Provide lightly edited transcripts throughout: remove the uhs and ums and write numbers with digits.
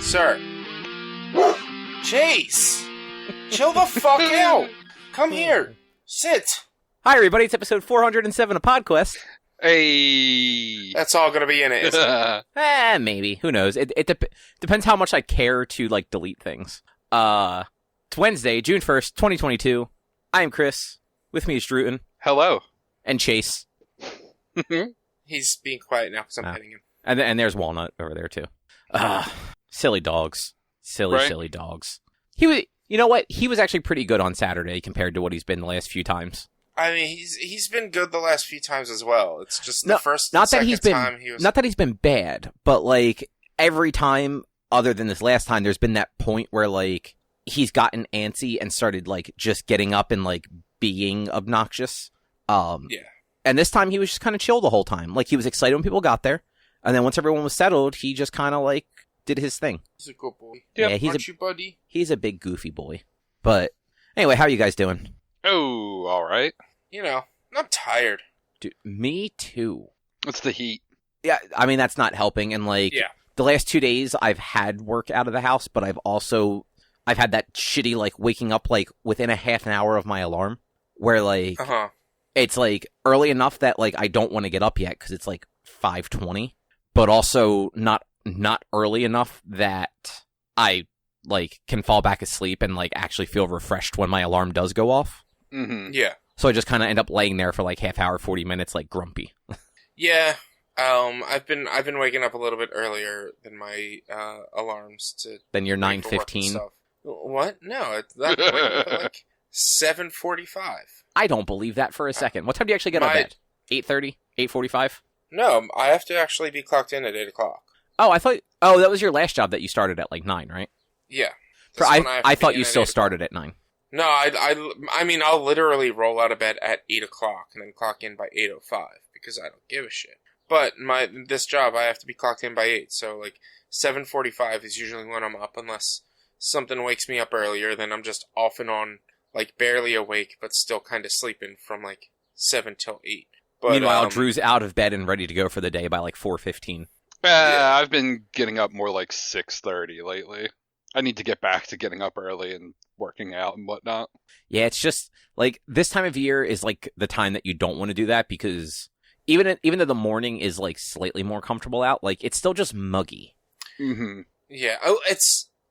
Sir. Chase! Chill the fuck out! Come here! Sit! Hi, everybody. It's episode 407 of PodQuest. Hey! That's all gonna be in it, isn't it? Maybe. Who knows? It depends how much I care to, delete things. It's Wednesday, June 1st, 2022. I am Chris. With me is Droo. Hello. And Chase. He's being quiet now because I'm petting him. And there's Walnut over there, too. Silly dogs. Silly dogs. You know what? He was actually pretty good on Saturday compared to what he's been the last few times. I mean, he's been good the last few times as well. It's just No, the first not and that second he's been, time he was... Not that he's been bad, but, every time, other than this last time, there's been that point where, he's gotten antsy and started, just getting up and, being obnoxious. Yeah. And this time he was just kind of chill the whole time. He was excited when people got there. And then once everyone was settled, he just kind of, did his thing. He's a good boy. Yeah, Aren't you, buddy? He's a big goofy boy. But, anyway, how are you guys doing? Oh, alright. You know, I'm tired. Dude, me too. It's the heat. Yeah, I mean, that's not helping. And, the last 2 days, I've had work out of the house, but I've had that shitty, waking up, within a half an hour of my alarm. Where, it's, early enough that, I don't want to get up yet, because it's, 5:20. But also not early enough that I, can fall back asleep and, actually feel refreshed when my alarm does go off. Mm-hmm. Yeah. So I just kind of end up laying there for, half hour, 40 minutes, grumpy. Yeah. I've been waking up a little bit earlier than my alarms to... Then you're 9:15. What? No, that point, 7:45. I don't believe that for a second. What time do you actually get out of bed? 8:30? 8:45? No, I have to actually be clocked in at 8 o'clock. Oh, that was your last job that you started at 9, right? Yeah. I thought you still started at 9. No, I mean, I'll literally roll out of bed at 8 o'clock and then clock in by 8:05 because I don't give a shit. But this job, I have to be clocked in by 8, so 7:45 is usually when I'm up unless something wakes me up earlier, then I'm just off and on, barely awake but still kind of sleeping from 7 till 8. But, meanwhile, Drew's out of bed and ready to go for the day by 4:15. Yeah, I've been getting up more 6:30 lately. I need to get back to getting up early and working out and whatnot. Yeah, it's just, this time of year is, the time that you don't want to do that because even though the morning is, slightly more comfortable out, it's still just muggy. Mm-hmm. Yeah. Oh,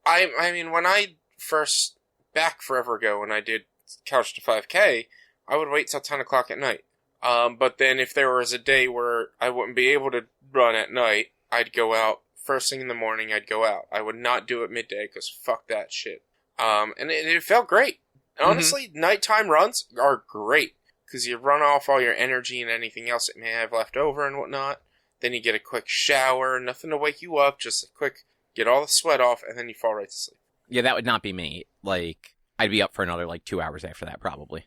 I mean, when I first, back forever ago, when I did Couch to 5K, I would wait till 10 o'clock at night. But then if there was a day where I wouldn't be able to run at night, I'd go out. First thing in the morning, I'd go out. I would not do it midday, because fuck that shit. And it felt great. Honestly, nighttime runs are great, because you run off all your energy and anything else that may have left over and whatnot. Then you get a quick shower, nothing to wake you up, just a quick, get all the sweat off, and then you fall right to sleep. Yeah, that would not be me. I'd be up for another, 2 hours after that, probably.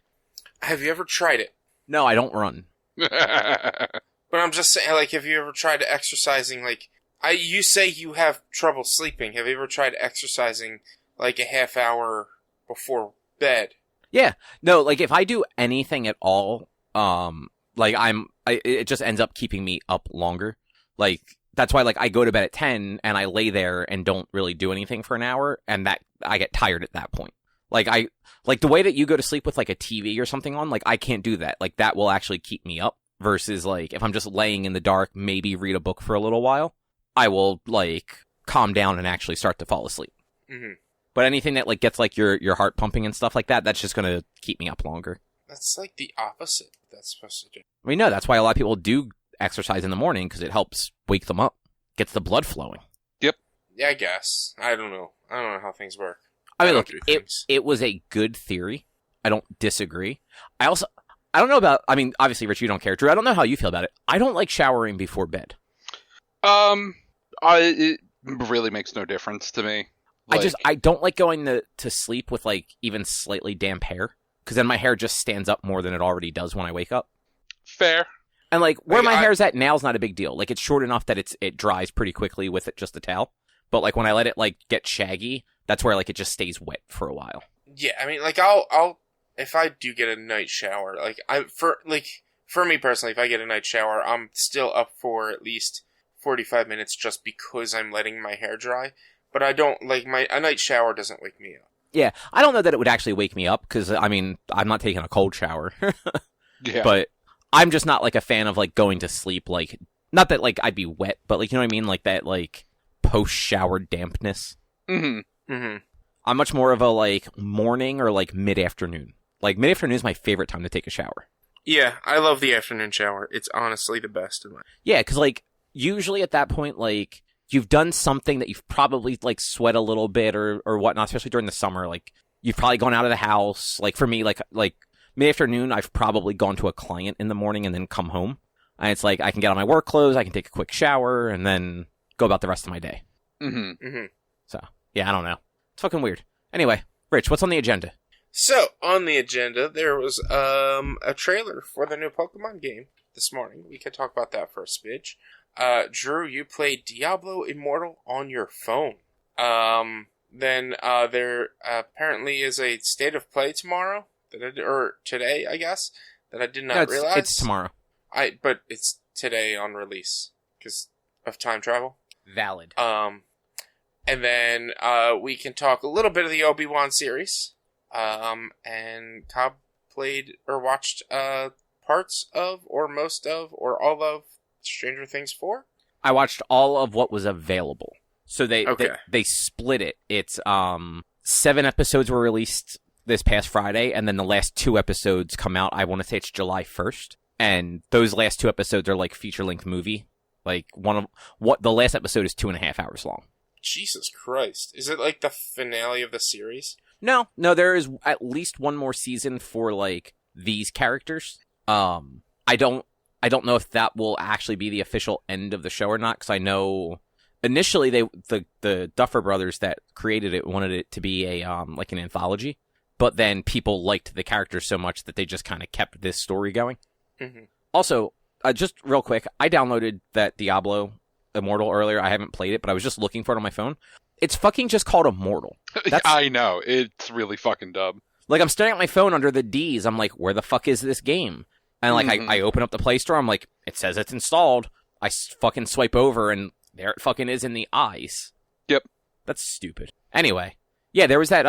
Have you ever tried it? No, I don't run. But I'm just saying, have you ever tried exercising, you say you have trouble sleeping. Have you ever tried exercising, a half hour before bed? Yeah. No, if I do anything at all, it just ends up keeping me up longer. That's why, I go to bed at 10, and I lay there and don't really do anything for an hour, and that I get tired at that point. The way that you go to sleep with, a TV or something on, I can't do that. That will actually keep me up, versus, if I'm just laying in the dark, maybe read a book for a little while, I will, calm down and actually start to fall asleep. Mm-hmm. But anything that, gets, your heart pumping and stuff like that, that's just gonna keep me up longer. That's, the opposite that's supposed to do. I mean, no, that's why a lot of people do exercise in the morning, because it helps wake them up. Gets the blood flowing. Yep. Yeah, I guess. I don't know how things work. I mean, look, it was a good theory. I don't disagree. I don't know about, obviously, Rich, you don't care. Drew, I don't know how you feel about it. I don't like showering before bed. It really makes no difference to me. I don't like going to sleep with, even slightly damp hair, because then my hair just stands up more than it already does when I wake up. Fair. And, where my hair's at now is not a big deal. It's short enough that it dries pretty quickly with just a towel. But, when I let it, get shaggy, that's where, it just stays wet for a while. Yeah, I mean, I'll if I do get a night shower, for me personally, if I get a night shower, I'm still up for at least 45 minutes just because I'm letting my hair dry. but I don't, a night shower doesn't wake me up. Yeah, I don't know that it would actually wake me up, because, I mean, I'm not taking a cold shower. Yeah. But I'm just not, a fan of, going to sleep, not that, I'd be wet, but, you know what I mean? That, post-shower dampness. Mm-hmm. Mm-hmm. I'm much more of a, morning or, mid-afternoon. Mid-afternoon is my favorite time to take a shower. Yeah, I love the afternoon shower. It's honestly the best in my... Yeah, because, usually at that point, you've done something that you've probably, sweat a little bit or whatnot, especially during the summer. You've probably gone out of the house. For me, mid-afternoon, I've probably gone to a client in the morning and then come home. And it's I can get on my work clothes, I can take a quick shower, and then go about the rest of my day. Mm-hmm. Mm-hmm. So, yeah, I don't know. It's fucking weird. Anyway, Rich, what's on the agenda? So, on the agenda, there was a trailer for the new Pokemon game this morning. We could talk about that for a smidge. Droo, you played Diablo Immortal on your phone. Then there apparently is a state of play tomorrow, or today, I guess, that I did not realize. It's tomorrow. But it's today on release because of time travel. Valid. And then we can talk a little bit of the Obi-Wan series. And Cobb played or watched parts of, or most of, or all of Stranger Things 4. I watched all of what was available. So they split it. It's 7 episodes were released this past Friday, and then the last 2 episodes come out. I want to say it's July 1st, and those last 2 episodes are feature-length movie. The last episode is 2.5 hours long. Jesus Christ! Is it the finale of the series? No, there is at least one more season for these characters. I don't know if that will actually be the official end of the show or not, because I know initially the Duffer Brothers that created it wanted it to be a an anthology, but then people liked the characters so much that they just kind of kept this story going. Mm-hmm. Also, just real quick, I downloaded that Diablo Immortal earlier. I haven't played it, but I was just looking for it on my phone. It's fucking just called Immortal. I know. It's really fucking dumb. I'm staring at my phone under the D's. I'm where the fuck is this game? And I open up the Play Store. I'm it says it's installed. I fucking swipe over, and there it fucking is in the eyes. Yep. That's stupid. Anyway, yeah, there was that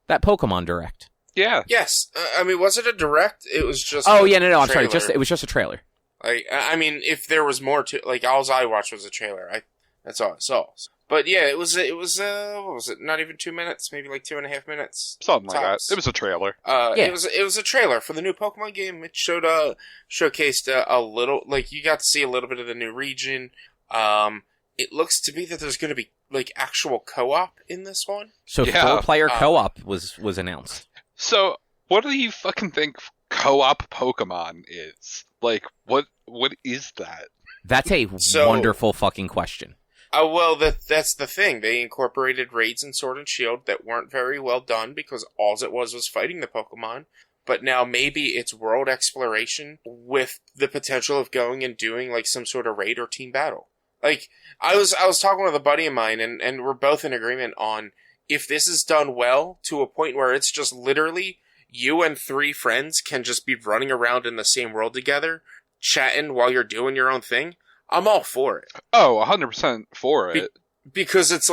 Pokemon Direct. Yeah. Yes. Was it a direct? It was just. Oh yeah, no. I'm sorry. It was just a trailer. If there was more to all I watched was a trailer. That's all I saw. But yeah, it was what was it? Not even 2 minutes, maybe 2.5 minutes. Something like that. It was a trailer. Yeah. It was a trailer for the new Pokemon game. It showcased a little, you got to see a little bit of the new region. It looks to be that there's going to be actual co-op in this one. So 4-player co-op was announced. So what do you fucking think co-op Pokemon is? What is that? That's a wonderful fucking question. Well, that's the thing. They incorporated raids in Sword and Shield that weren't very well done because all it was fighting the Pokemon. But now maybe it's world exploration with the potential of going and doing some sort of raid or team battle. I was talking with a buddy of mine, and we're both in agreement on if this is done well to a point where it's just literally you and 3 friends can just be running around in the same world together, chatting while you're doing your own thing. I'm all for it. Oh, 100% for it. Because it's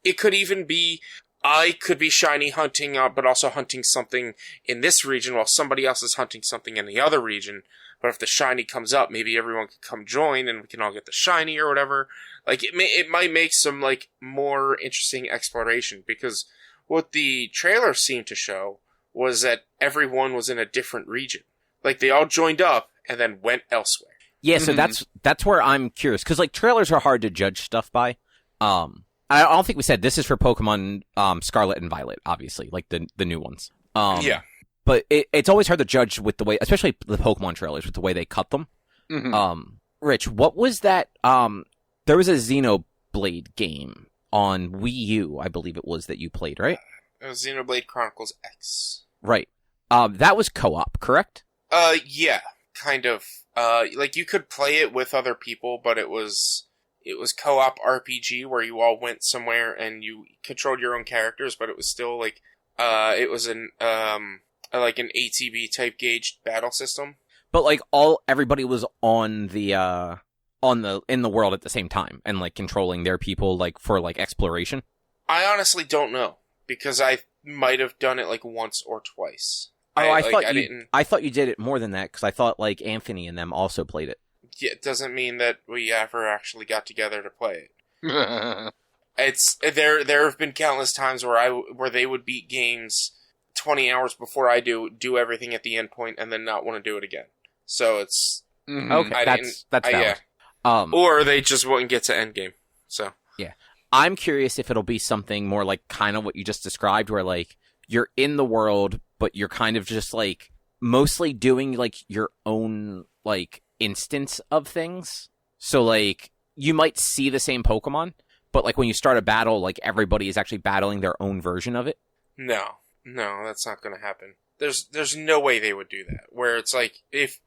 it could even be, I could be shiny hunting, but also hunting something in this region while somebody else is hunting something in the other region. But if the shiny comes up, maybe everyone can come join and we can all get the shiny or whatever. It might make some, more interesting exploration. Because what the trailer seemed to show was that everyone was in a different region. They all joined up and then went elsewhere. Yeah, so that's where I'm curious, because trailers are hard to judge stuff by. I don't think we said this is for Pokemon Scarlet and Violet, obviously, the new ones. Yeah, but it's always hard to judge with the way, especially the Pokemon trailers, with the way they cut them. Mm-hmm. Rich, what was that? There was a Xenoblade game on Wii U, I believe it was, that you played, right? It was Xenoblade Chronicles X. Right. That was co-op, correct? Yeah, kind of. You could play it with other people, but it was co-op RPG where you all went somewhere and you controlled your own characters, but it was still it was an ATB type gauged battle system. But everybody was on the in the world at the same time and controlling their people for exploration. I honestly don't know, because I might have done it like once or twice. Oh, I thought you did it more than that, because I thought like Anthony and them also played it. Yeah, it doesn't mean that we ever actually got together to play it. It's there have been countless times where they would beat games 20 hours before I do everything at the end point and then not want to do it again. So it's okay. That's valid. Yeah. Or they just wouldn't get to end game. So yeah, I'm curious if it'll be something more like kind of what you just described, where like you're in the world, but you're kind of just like mostly doing like your own like instance of things. So like you might see the same Pokemon, but like when you start a battle, like everybody is actually battling their own version of it. No, that's not going to happen. There's no way they would do that. Where it's like if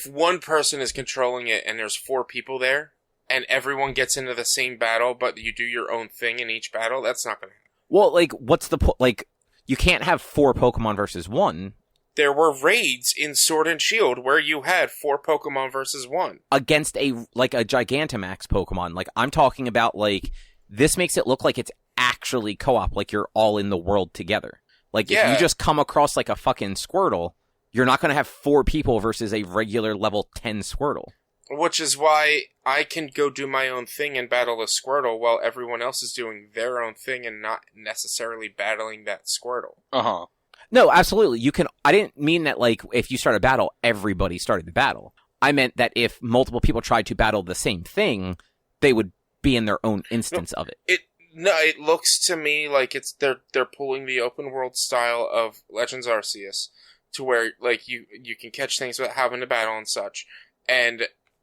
one person is controlling it and there's 4 people there and everyone gets into the same battle, but you do your own thing in each battle, that's not going to happen. Well, like what's the like you can't have 4 Pokemon versus 1. There were raids in Sword and Shield where you had 4 Pokemon versus 1 against a Gigantamax Pokemon. Like I'm talking about, like this makes it look like it's actually co-op, like you're all in the world together. Like if you just come across like a fucking Squirtle, you're not going to have 4 people versus a regular level 10 Squirtle. Which is why I can go do my own thing and battle a Squirtle while everyone else is doing their own thing and not necessarily battling that Squirtle. Uh-huh. No, absolutely. You can. I didn't mean that like if you start a battle, everybody started the battle. I meant that if multiple people tried to battle the same thing, they would be in their own instance of it. It looks to me like they're pulling the open world style of Legends Arceus to where like you can catch things without having to battle and such, and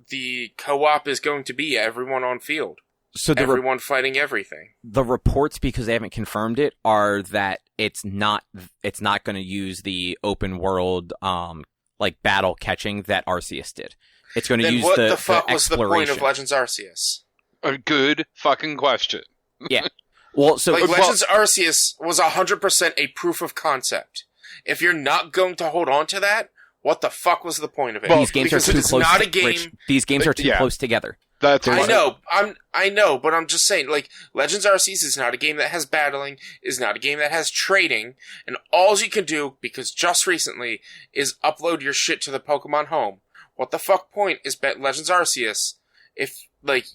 the co-op is going to be everyone on field. So everyone fighting everything. The reports, because they haven't confirmed it, are that it's not going to use the open world like battle catching that Arceus did. It's going to use what the fuck was the point of Legends Arceus? A good fucking question. Yeah. Well, so Legends Arceus was 100% a proof of concept. If you're not going to hold on to that, what the fuck was the point of it? These games are too close. Not a game. Rich, these games are too close together. I know, but I'm just saying, like, Legends Arceus is not a game that has battling, is not a game that has trading, and all you can do, because just recently, is upload your shit to the Pokemon Home. What the fuck point is Legends Arceus if, like,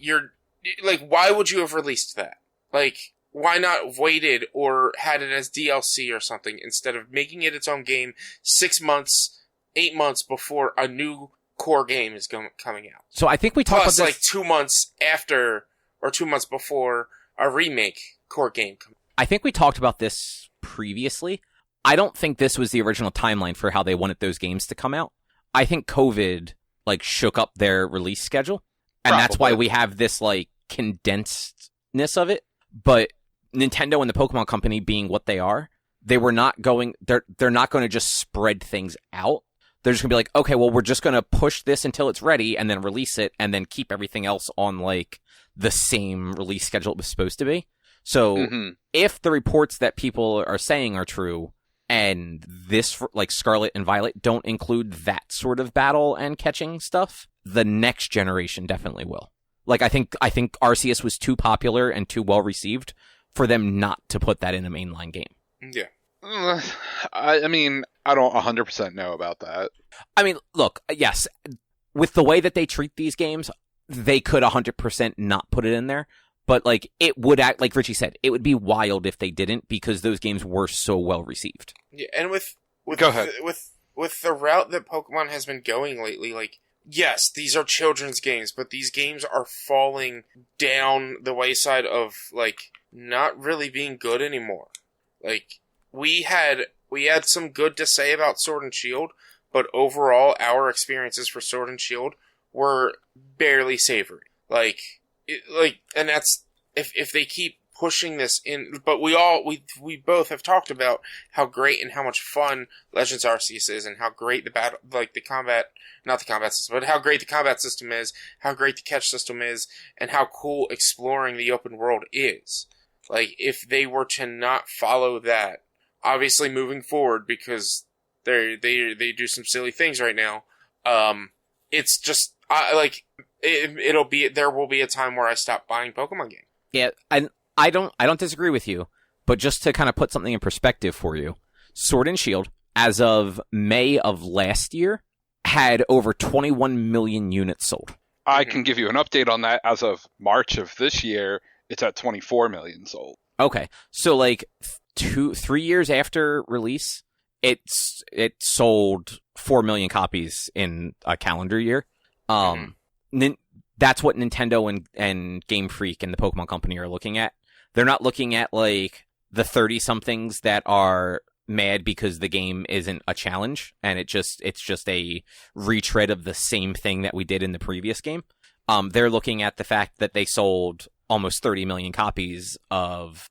why would you have released that? Like, why not waited or had it as DLC or something instead of making it its own game 6 months, 8 months before a new core game is coming out? So I think we talked about this like 2 months after or 2 months before a remake core game comes out. I think we talked about this previously. I don't think this was the original timeline for how they wanted those games to come out. I think COVID like shook up their release schedule, and that's why we have this like condensedness of it. But Nintendo and the Pokemon Company, being what they are, they're not going to just spread things out. They're just going to be like, okay, well, we're just going to push this until it's ready and then release it and then keep everything else on like the same release schedule it was supposed to be. So if the reports that people are saying are true and this like Scarlet and Violet don't include that sort of battle and catching stuff, the next generation definitely will. Like I think Arceus was too popular and too well received for them not to put that in a mainline game. Yeah. I mean, I don't 100% know about that. I mean, look, yes, with the way that they treat these games, they could 100% not put it in there. But like, it would act like Richie said, it would be wild if they didn't because those games were so well received. Yeah, and with Go ahead. With the route that Pokemon has been going lately, like, yes, these are children's games, but these games are falling down the wayside of like not really being good anymore. Like we had some good to say about Sword and Shield, but overall our experiences for Sword and Shield were barely savory. And that's if they keep pushing this in, but we both have talked about how great and how much fun Legends Arceus is, and how great the battle, like the combat, not the combat system, but how great the combat system is, how great the catch system is, and how cool exploring the open world is. Like, if they were to not follow that, obviously moving forward, because they do some silly things right now, it's just, there will be a time where I stop buying Pokemon games. Yeah, and I don't disagree with you, but just to kind of put something in perspective for you, Sword and Shield, as of May of last year, had over 21 million units sold. I can give you an update on that. As of March of this year, it's at 24 million sold. Okay, so like 3 years after release, it sold 4 million copies in a calendar year. That's what Nintendo and Game Freak and the Pokemon Company are looking at. They're not looking at like the 30-somethings that are mad because the game isn't a challenge and it's just a retread of the same thing that we did in the previous game. They're looking at the fact that they sold almost 30 million copies of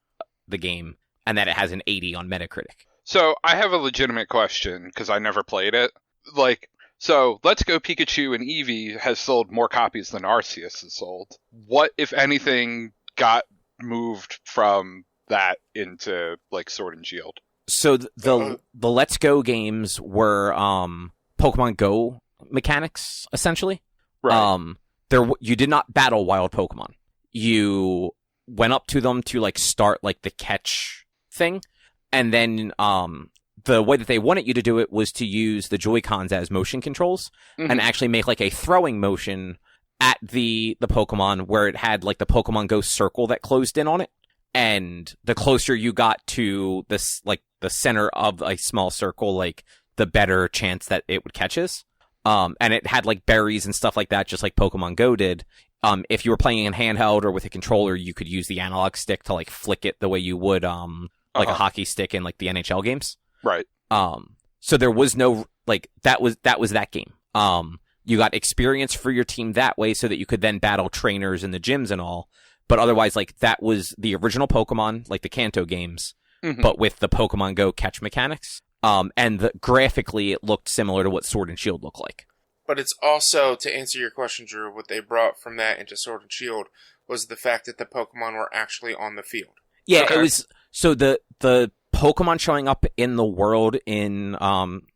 the game and that it has an 80 on Metacritic. So I have a legitimate question because I never played it. So Let's Go Pikachu and Eevee has sold more copies than Arceus has sold. What, if anything, got moved from that into like Sword and Shield? So the Let's Go games were Pokemon Go mechanics, essentially. Right. You did not battle wild Pokemon. You went up to them to like start like the catch thing, and then the way that they wanted you to do it was to use the Joy-Cons as motion controls and actually make like a throwing motion at the Pokemon where it had like the Pokemon Go circle that closed in on it. And the closer you got to this, like the center of a small circle, like the better chance that it would catch us. And it had like berries and stuff like that, just like Pokemon Go did. If you were playing in handheld or with a controller, you could use the analog stick to like flick it the way you would, like a hockey stick in like the NHL games. Right. So there was no, like, that was that game. You got experience for your team that way so that you could then battle trainers in the gyms and all. But otherwise, like, that was the original Pokemon, like the Kanto games, but with the Pokemon Go catch mechanics. And graphically, it looked similar to what Sword and Shield looked like. But it's also, to answer your question, Drew, what they brought from that into Sword and Shield was the fact that the Pokemon were actually on the field. Yeah, okay. It was, so the Pokemon showing up in the world in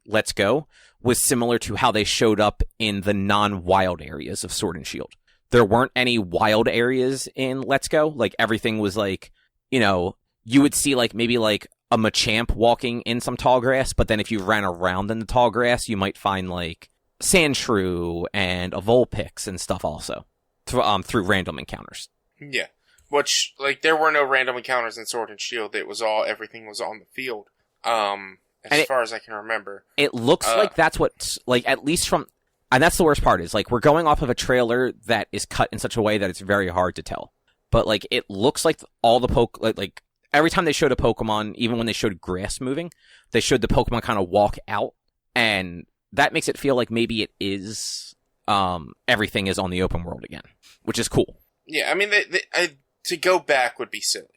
Let's Go was similar to how they showed up in the non-wild areas of Sword and Shield. There weren't any wild areas in Let's Go. Like, everything was like, you know, you would see like maybe like a Machamp walking in some tall grass, but then if you ran around in the tall grass, you might find like Sandshrew and a Vulpix and stuff also through random encounters. Yeah. Which, like, there were no random encounters in Sword and Shield. It was everything was on the field. As far as I can remember. It looks like that's what, like, at least from, and that's the worst part is, like, we're going off of a trailer that is cut in such a way that it's very hard to tell. But, like, it looks like all the like, every time they showed a Pokemon, even when they showed grass moving, they showed the Pokemon kind of walk out, and that makes it feel like maybe it is, everything is on the open world again, which is cool. Yeah, I mean, to go back would be silly.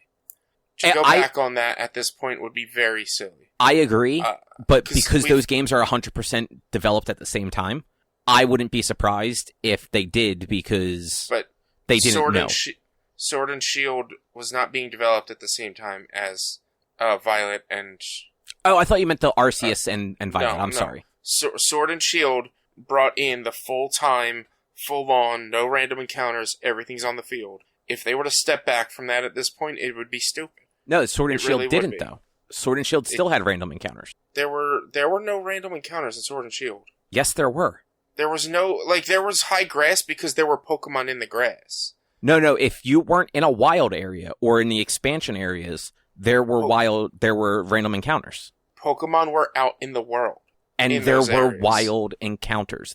To go back on that at this point would be very silly. I agree, but because those games are 100% developed at the same time, I wouldn't be surprised if they did because they didn't know. Sword and Shield was not being developed at the same time as Violet and... Oh, I thought you meant the Arceus and Violet. I'm sorry. Sword and Shield brought in the full-time, full-on, no random encounters, everything's on the field. If they were to step back from that at this point, it would be stupid. No, Sword and Shield didn't, though. Sword and Shield still had random encounters. There were no random encounters in Sword and Shield. Yes, there were. There was no... Like, there was high grass because there were Pokemon in the grass. No, if you weren't in a wild area or in the expansion areas, there were random encounters. Pokemon were out in the world. And there were wild encounters.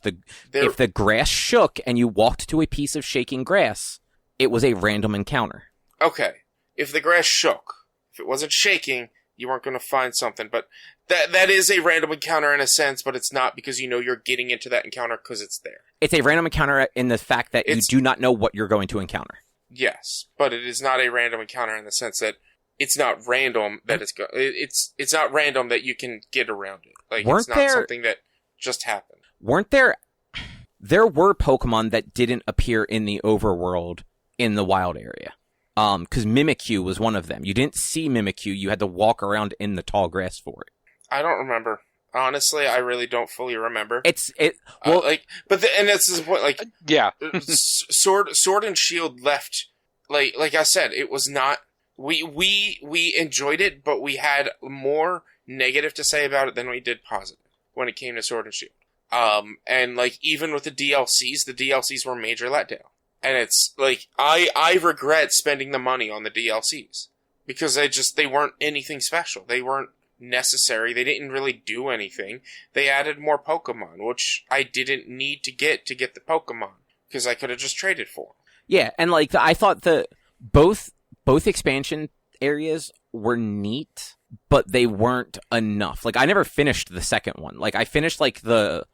If the grass shook and you walked to a piece of shaking grass, it was a random encounter. Okay. If the grass shook, if it wasn't shaking, you weren't going to find something. But that is a random encounter in a sense, but it's not because you know you're getting into that encounter because it's there. It's a random encounter in the fact that you do not know what you're going to encounter. Yes, but it is not a random encounter in the sense that it's not random that it's not random that you can get around it. Like, it's not something that just happened. Weren't there... There were Pokemon that didn't appear in the overworld in the wild area. Because Mimikyu was one of them. You didn't see Mimikyu, you had to walk around in the tall grass for it. I don't remember. Honestly, I really don't fully remember. And that's the point, like... yeah. Sword and Shield left... Like I said, it was not... We enjoyed it, but we had more negative to say about it than we did positive when it came to Sword and Shield. And like even with the DLCs were major letdown. And it's like I regret spending the money on the DLCs because they weren't anything special. They weren't necessary. They didn't really do anything. They added more Pokemon, which I didn't need to get the Pokemon because I could have just traded for them. Yeah, and like I thought both expansion areas were neat, but they weren't enough. Like I never finished the second one. Like I finished like the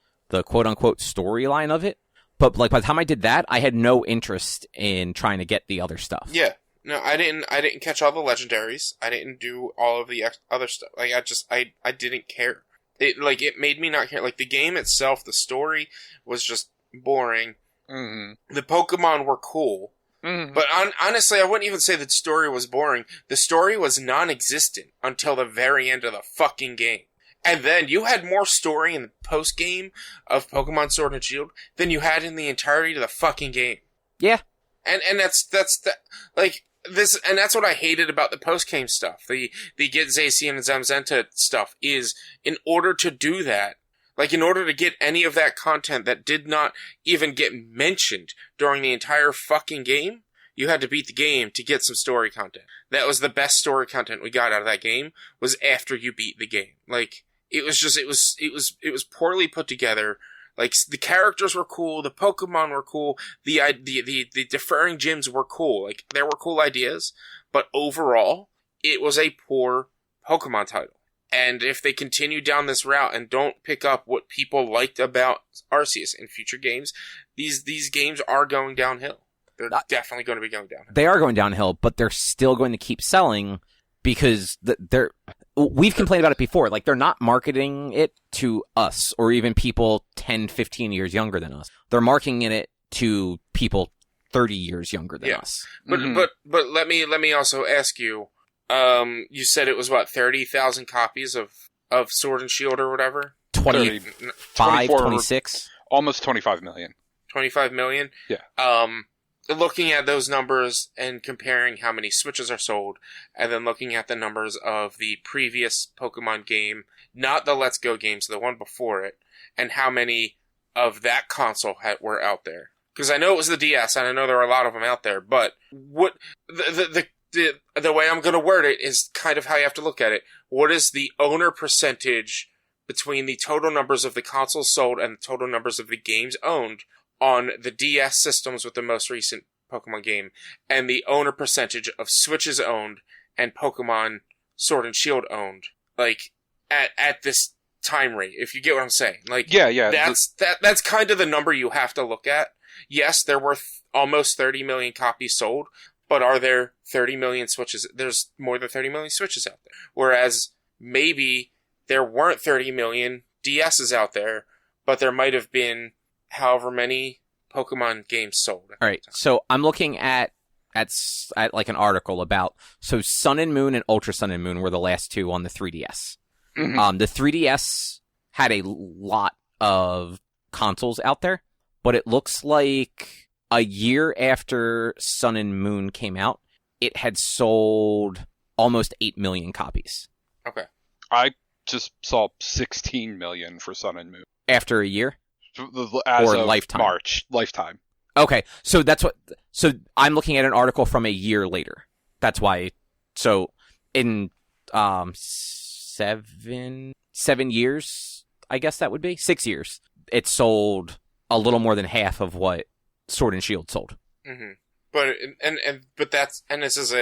quote unquote storyline of it, but like by the time I did that, I had no interest in trying to get the other stuff. Yeah. No, I didn't catch all the legendaries. I didn't do all of the other stuff. Like I didn't care. It made me not care. Like the game itself, the story was just boring. Mm-hmm. The Pokemon were cool. Mm-hmm. But honestly, I wouldn't even say the story was boring. The story was non-existent until the very end of the fucking game. And then you had more story in the post-game of Pokemon Sword and Shield than you had in the entirety of the fucking game. Yeah. And that's like this, and that's what I hated about the post-game stuff. The Get Zacian and Zamzenta stuff is, in order to do that, like in order to get any of that content that did not even get mentioned during the entire fucking game, you had to beat the game to get some story content. That was the best story content we got out of that game, was after you beat the game. Like, it was poorly put together. Like, the characters were cool, the Pokemon were cool, the deferring gyms were cool. Like, there were cool ideas, but overall, it was a poor Pokemon title. And if they continue down this route and don't pick up what people liked about Arceus in future games, these games are going downhill. They're definitely going to be going downhill. They are going downhill, but they're still going to keep selling because we've complained about it before. Like, they're not marketing it to us or even people 10, 15 years younger than us. They're marketing it to people 30 years younger than us. But let me also ask you, you said it was what, 30,000 copies of Sword and Shield or whatever? 25, 26? Almost 25 million. 25 million? Yeah. Looking at those numbers and comparing how many Switches are sold, and then looking at the numbers of the previous Pokemon game, not the Let's Go games, the one before it, and how many of that console were out there. Because I know it was the DS, and I know there are a lot of them out there, but what the way I'm going to word it is kind of how you have to look at it. What is the owner percentage between the total numbers of the consoles sold and the total numbers of the games owned on the DS systems with the most recent Pokemon game, and the owner percentage of Switches owned and Pokemon Sword and Shield owned, like, at this time rate, if you get what I'm saying? Like, yeah. That's kind of the number you have to look at. Yes, there were almost 30 million copies sold, but are there 30 million Switches? There's more than 30 million Switches out there. Whereas maybe there weren't 30 million DSs out there, but there might have been however many Pokemon games sold. All right, so I'm looking at like an article about, so Sun and Moon and Ultra Sun and Moon were the last two on the 3DS. Mm-hmm. The 3DS had a lot of consoles out there, but it looks like a year after Sun and Moon came out, it had sold almost 8 million copies. Okay. I just saw 16 million for Sun and Moon. After a year? As or of lifetime? Lifetime. Okay, so so I'm looking at an article from a year later. That's why. So in 7 years, I guess that would be 6 years, it sold a little more than half of what Sword and Shield sold. Mm-hmm. But this is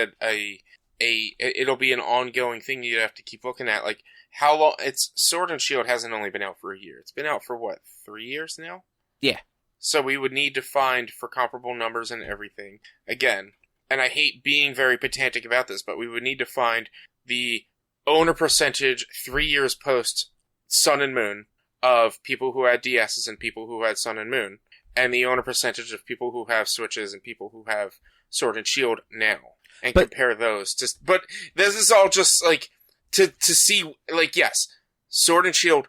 it'll be an ongoing thing you have to keep looking at. Like, how long? It's Sword and Shield hasn't only been out for a year. It's been out for what, 3 years now? Yeah. So we would need to find, for comparable numbers and everything, again, and I hate being very pedantic about this, but we would need to find the owner percentage 3 years post Sun and Moon of people who had DSs and people who had Sun and Moon, and the owner percentage of people who have Switches and people who have Sword and Shield now, and compare those. But this is all just like to see, like, yes, Sword and Shield.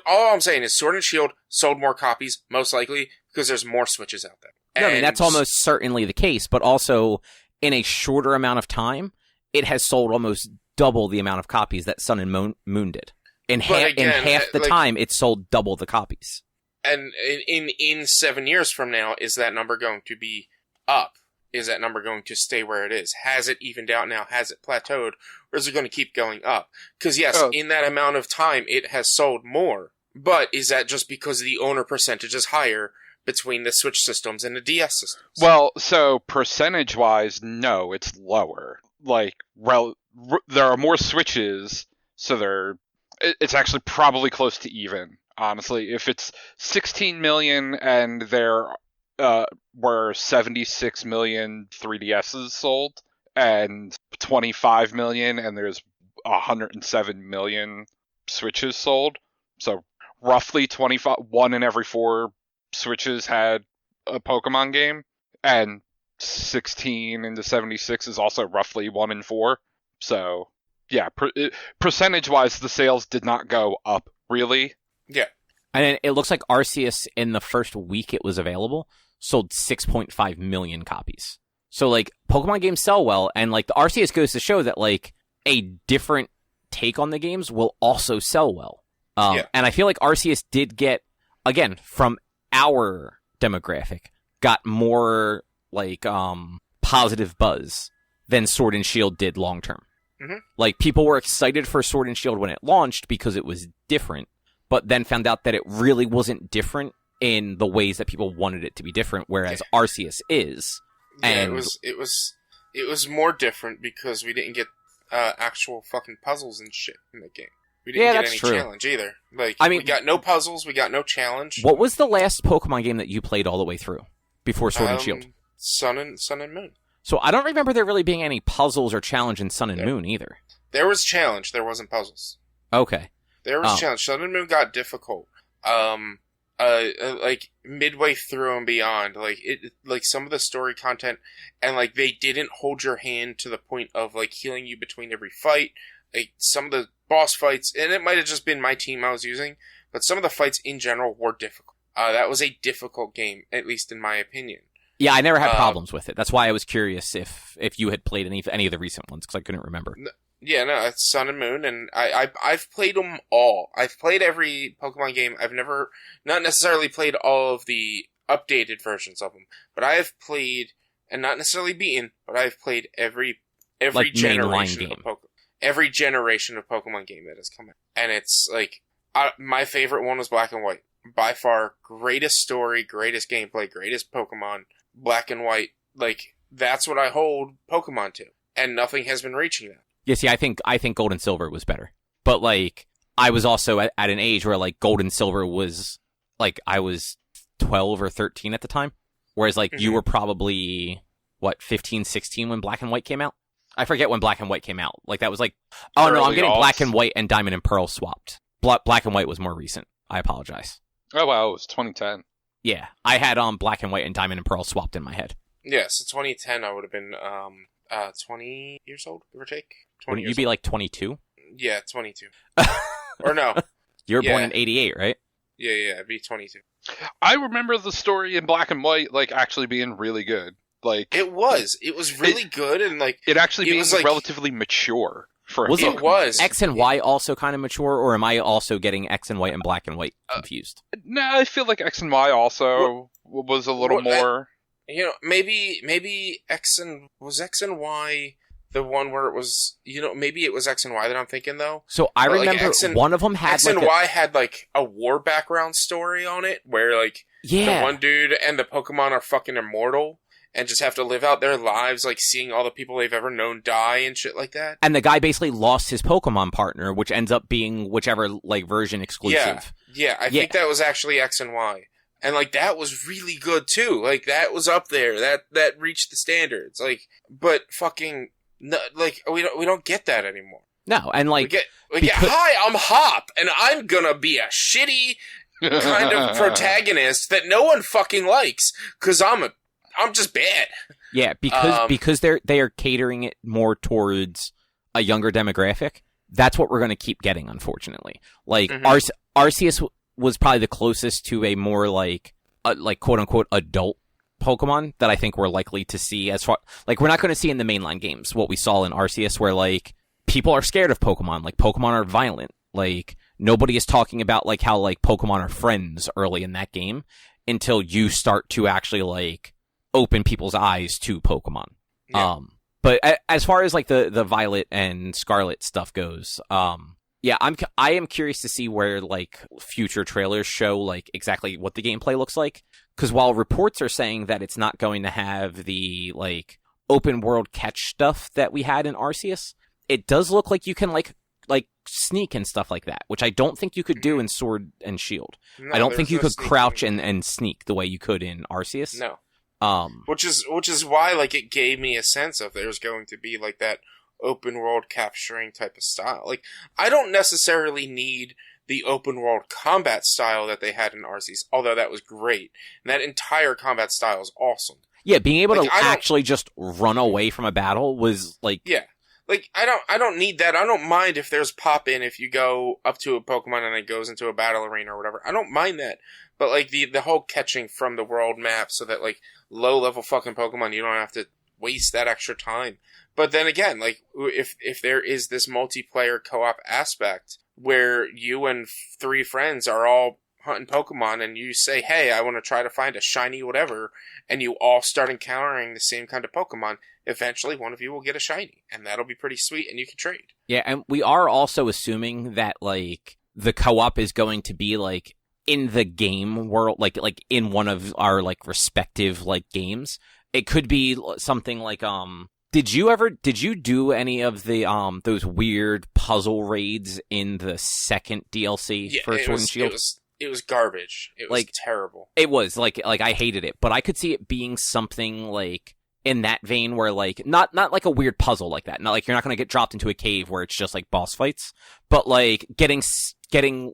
All I'm saying is Sword and Shield sold more copies, most likely because there's more Switches out there. No, I mean, that's almost certainly the case, but also in a shorter amount of time, it has sold almost double the amount of copies that Sun and Moon did. In half the time, it sold double the copies. And in 7 years from now, is that number going to be up? Is that number going to stay where it is? Has it evened out now? Has it plateaued? Or is it going to keep going up? Because yes, in that amount of time, it has sold more. But is that just because the owner percentage is higher between the Switch systems and the DS systems? Well, so percentage-wise, no, it's lower. Like, there are more Switches, so it's actually probably close to even, honestly. If it's 16 million and there were 76 million 3DSs sold, and 25 million and there's 107 million Switches sold, so roughly 1 in every 4 Switches had a Pokemon game, and 16 into 76 is also roughly 1 in 4. So, yeah, percentage-wise, the sales did not go up, really. Yeah. And it looks like Arceus, in the first week it was available, sold 6.5 million copies. So, like, Pokemon games sell well, and, like, the Arceus goes to show that, like, a different take on the games will also sell well. And I feel like Arceus did get, again, from our demographic, got more, like, positive buzz than Sword and Shield did long term. Mm-hmm. Like, people were excited for Sword and Shield when it launched because it was different, but then found out that it really wasn't different in the ways that people wanted it to be different, whereas Arceus is. Yeah, and it was more different because we didn't get actual fucking puzzles and shit in the game. We didn't get any challenge either. Like, I mean, we got no puzzles, we got no challenge. What was the last Pokemon game that you played all the way through before Sword and Shield? Sun and Moon. So I don't remember there really being any puzzles or challenge in Sun and Moon either. There was challenge, there wasn't puzzles. Okay. There was challenge. Sun and Moon got difficult. Like midway through and beyond, like some of the story content, and like they didn't hold your hand to the point of like healing you between every fight. Like some of the boss fights, and it might have just been my team I was using, but some of the fights in general were difficult. That was a difficult game, at least in my opinion. Yeah, I never had problems with it. That's why I was curious if you had played any of the recent ones, because I couldn't remember. Yeah, no, it's Sun and Moon, and I've played them all. I've played every Pokemon game. I've not necessarily played all of the updated versions of them, but I have played, and not necessarily beaten, but I've played every like generation of Pokemon. Every generation of Pokemon game that has come out. And it's like, my favorite one was Black and White. By far, greatest story, greatest gameplay, greatest Pokemon, Black and White. Like, that's what I hold Pokemon to. And nothing has been reaching that. Yeah, see, I think Gold and Silver was better. But, like, I was also at an age where, like, Gold and Silver was, like, I was 12 or 13 at the time. Whereas, like, you were probably, 15, 16 when Black and White came out? I forget when Black and White came out. Like, that was like... Oh, no, I'm getting Black and White and Diamond and Pearl swapped. Black and White was more recent. I apologize. Oh, wow, it was 2010. Yeah, I had Black and White and Diamond and Pearl swapped in my head. Yeah, so 2010, I would have been 20 years old, give or take. Wouldn't you be like 22? Yeah, 22. Or no. You were born in 88, right? Yeah, I'd be 22. I remember the story in Black and White, like, actually being really good. Like, it was really good, and like it actually being like, relatively mature for was it. Was X and Y also kind of mature, or am I also getting X and White and Black and White confused? No, I feel like X and Y also was a little more. Maybe X and Y the one where it was, maybe it was X and Y that I'm thinking though. So I remember one of them had X and Y had like a war background story on it, where like the one dude and the Pokemon are fucking immortal. And just have to live out their lives, like, seeing all the people they've ever known die and shit like that. And the guy basically lost his Pokemon partner, which ends up being whichever, like, version exclusive. Yeah, I think that was actually X and Y. And, like, that was really good, too. Like, that was up there. That reached the standards. Like, but fucking, no, like, we don't get that anymore. No, and, like... We get, hi, I'm Hop, and I'm gonna be a shitty kind of protagonist that no one fucking likes, because I'm just bad. Yeah, because they are catering it more towards a younger demographic. That's what we're going to keep getting, unfortunately. Like Arceus was probably the closest to a more like quote unquote adult Pokemon that I think we're likely to see as far, like, we're not going to see in the mainline games what we saw in Arceus, where, like, people are scared of Pokemon. Like, Pokemon are violent. Like, nobody is talking about, like, how, like, Pokemon are friends early in that game until you start to actually, like, open people's eyes to Pokemon. Yeah. But as far as, like, the Violet and Scarlet stuff goes, yeah, I am curious to see where, like, future trailers show, like, exactly what the gameplay looks like. Because while reports are saying that it's not going to have the, like, open world catch stuff that we had in Arceus, it does look like you can, like sneak and stuff like that, which I don't think you could do in Sword and Shield. No, I don't think you no could sneaking. crouch and sneak the way you could in Arceus. No. Which is why, like, it gave me a sense of there's going to be, like, that open world capturing type of style. Like, I don't necessarily need the open world combat style that they had in Arceus, although that was great. And that entire combat style is awesome. Yeah, being able Like, to actually just run away from a battle was, like... Yeah. Like, I don't need that. I don't mind if there's pop-in if you go up to a Pokemon and it goes into a battle arena or whatever. I don't mind that. But, like, the whole catching from the world map so that, like, low-level fucking Pokemon, you don't have to waste that extra time. But then again, like, if there is this multiplayer co-op aspect where you and 3 friends are all hunting Pokemon and you say, hey, I want to try to find a shiny whatever, and you all start encountering the same kind of Pokemon, eventually one of you will get a shiny, and that'll be pretty sweet, and you can trade. Yeah, and we are also assuming that, like, the co-op is going to be, like, in the game world, like in one of our, like, respective, like, games. It could be something like, did you do any of the, those weird puzzle raids in the second DLC for Sword and Shield? It was garbage. It was, like, terrible. It was, like, I hated it, but I could see it being something, like, in that vein where, like, not like a weird puzzle like that. Not like you're not going to get dropped into a cave where it's just, like, boss fights, but, like, getting,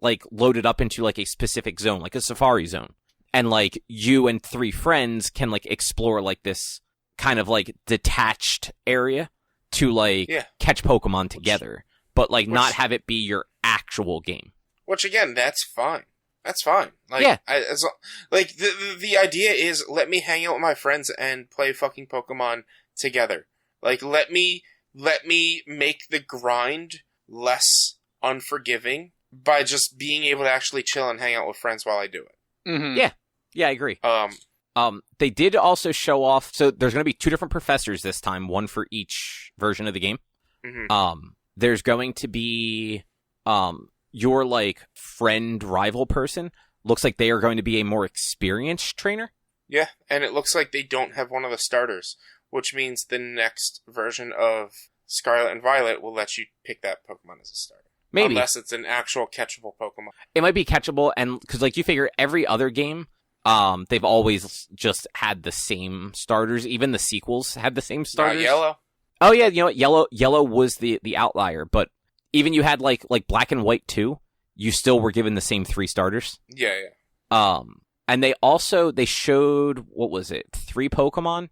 like, loaded up into, like, a specific zone, like a safari zone. And, like, you and 3 friends can, like, explore, like, this kind of, like, detached area to, like, catch Pokemon together, but, like, not have it be your actual game. Which, again, that's fine. That's fine. Like, yeah. The idea is, let me hang out with my friends and play fucking Pokemon together. Like, let me make the grind less unforgiving by just being able to actually chill and hang out with friends while I do it. Mm-hmm. Yeah, I agree. They did also show off, so there's going to be 2 different professors this time, one for each version of the game. Mm-hmm. There's going to be, your, like, friend rival person. Looks like they are going to be a more experienced trainer. Yeah, and it looks like they don't have one of the starters, which means the next version of Scarlet and Violet will let you pick that Pokemon as a starter. Maybe. Unless it's an actual catchable Pokemon. It might be catchable, and because, like, you figure every other game, they've always just had the same starters. Even the sequels had the same starters. Not Yellow. Oh, yeah, you know what? Yellow was the outlier, but even you had, like Black and White too, you still were given the same 3 starters. Yeah. And they showed, what was it, 3 Pokemon?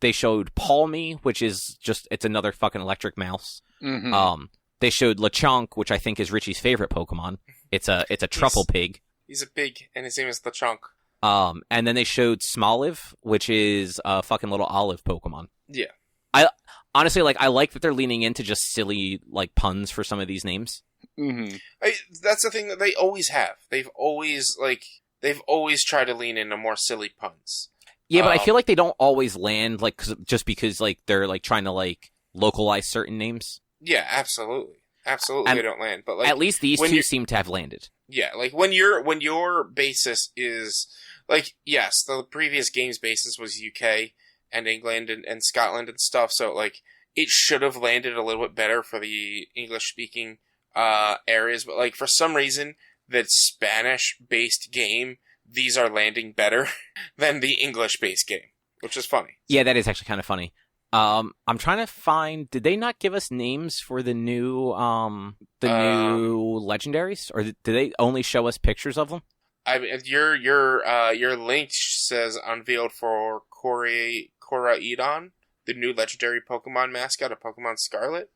They showed Palmy, which is it's another fucking electric mouse. Mm-hmm. They showed Lechonk, which I think is Richie's favorite Pokemon. It's a truffle pig. He's a pig, and his name is Lechonk. And then they showed Smoliv, which is a fucking little olive Pokemon. Yeah. Honestly, like, I like that they're leaning into just silly, like, puns for some of these names. Mm-hmm. That's the thing that they always have. They've always tried to lean into more silly puns. Yeah, but I feel like they don't always land, like, just because, like, they're, like, trying to, like, localize certain names. Yeah, absolutely. Absolutely, they don't land. But, like, at least these 2 seem to have landed. Yeah, like, when your basis is, like, yes, the previous game's basis was UK and England and Scotland and stuff, so, like, it should have landed a little bit better for the English-speaking areas, but, like, for some reason, that Spanish-based game, these are landing better than the English-based game, which is funny. Yeah, that is actually kind of funny. I'm trying to find, did they not give us names for the new new legendaries, or did they only show us pictures of them? I mean, your link says unveiled for Koraidon, the new legendary Pokemon mascot of Pokemon Scarlet.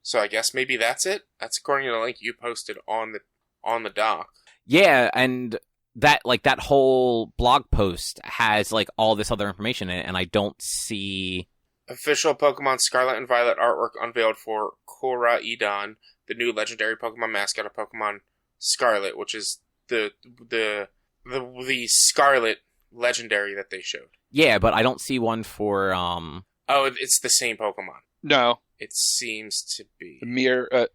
So I guess maybe that's it. That's according to the link you posted on the doc. Yeah, and that whole blog post has like all this other information in it, and I don't see official Pokemon Scarlet and Violet artwork unveiled for Korra Edan, the new legendary Pokemon mascot of Pokemon Scarlet, which is the Scarlet legendary that they showed. Yeah, but I don't see one for Oh, it's the same Pokemon. No. It seems to be. Miraidon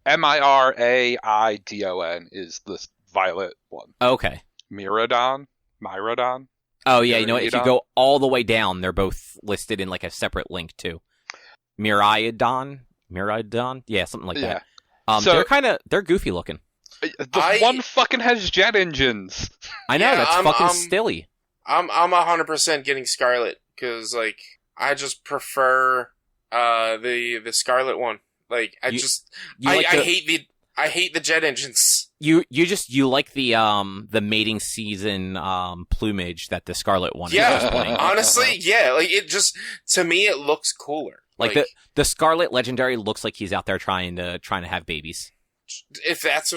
is the Violet one. Okay. Miraidon? Oh, yeah, you know what? If you go all the way down, they're both listed in like a separate link, too. Miraidon? Yeah, something like that. They're goofy looking. The one fucking has jet engines. I know, that's fucking stilly. I'm 100% getting Scarlet, because, like, I just prefer the Scarlet one. Like, I hate the jet engines. You like the mating season plumage that the Scarlet one is displaying. Honestly, yeah. Like, it just, to me, it looks cooler. Like the Scarlet legendary looks like he's out there trying to have babies. If that's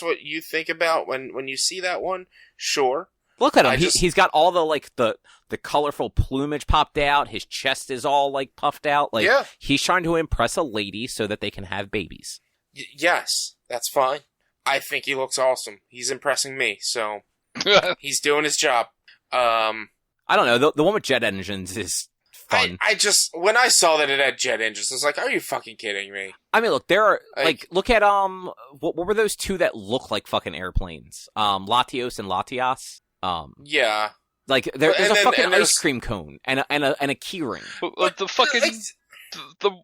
what you think about when you see that one, sure. Look at him. He's got all the colorful plumage popped out. His chest is all like puffed out. Like he's trying to impress a lady so that they can have babies. Yes, that's fine. I think he looks awesome. He's impressing me, so he's doing his job. I don't know. The one with jet engines is fun. I just, when I saw that it had jet engines, I was like, are you fucking kidding me? I mean, look, there are, look at, what were those two that look like fucking airplanes? Latios and Latias? Yeah. Like, there's a fucking ice cream cone and a key ring. The fucking...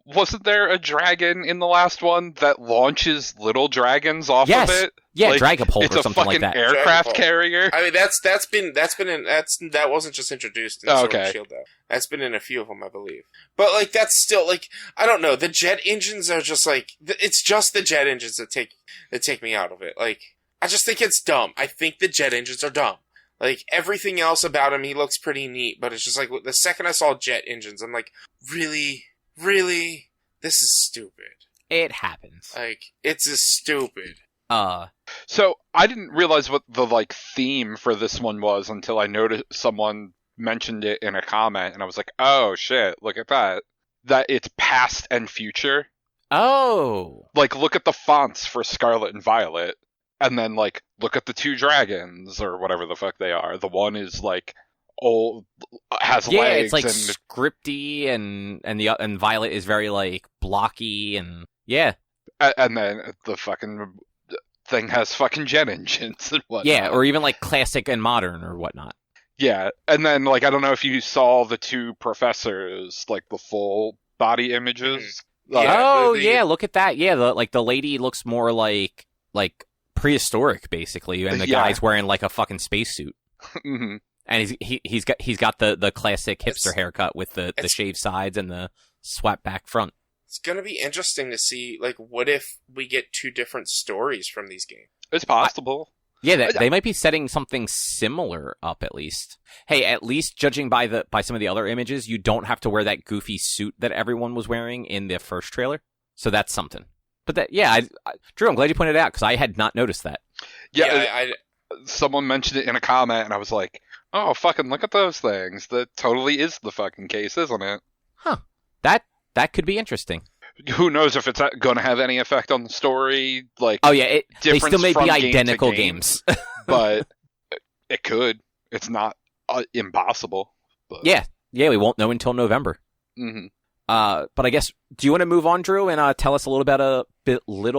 wasn't there a dragon in the last one that launches little dragons off of it? Yeah, Dragapult or something like that. It's a fucking aircraft carrier. I mean, that wasn't just introduced in Sword and Shield though. That's been in a few of them, I believe. But like, that's still like, I don't know. The jet engines are just like, it's just the jet engines that take me out of it. Like, I just think it's dumb. I think the jet engines are dumb. Like, everything else about him, he looks pretty neat, but it's just like, the second I saw jet engines, I'm like, really? This is stupid. It happens. Like, it's stupid. So, I didn't realize what the, theme for this one was until I noticed someone mentioned it in a comment, and I was like, oh, shit, look at that. That it's past and future. Oh. Like, look at the fonts for Scarlet and Violet, and then, look at the two dragons, or whatever the fuck they are. The one is, old, has legs, it's scripty, and Violet is very blocky, and and then the fucking thing has fucking jet engines and whatnot. Or even classic and modern or whatnot. And then I don't know if you saw the two professors, the full body images. Look at that. The lady looks more like prehistoric basically, and the guy's wearing a fucking spacesuit. Mm-hmm. And he's got the classic hipster haircut with the shaved sides and the swept back front. It's gonna be interesting to see, what if we get two different stories from these games? It's possible. They might be setting something similar up at least. Hey, at least judging by some of the other images, you don't have to wear that goofy suit that everyone was wearing in the first trailer. So that's something. But Drew, I'm glad you pointed it out because I had not noticed that. Someone mentioned it in a comment, and I was like, oh, fucking look at those things. That totally is the fucking case, isn't it? Huh. That could be interesting. Who knows if it's going to have any effect on the story? They still may be identical games. But it could. It's not impossible. But... Yeah, we won't know until November. Mm-hmm. But I guess, do you want to move on, Drew, and tell us a little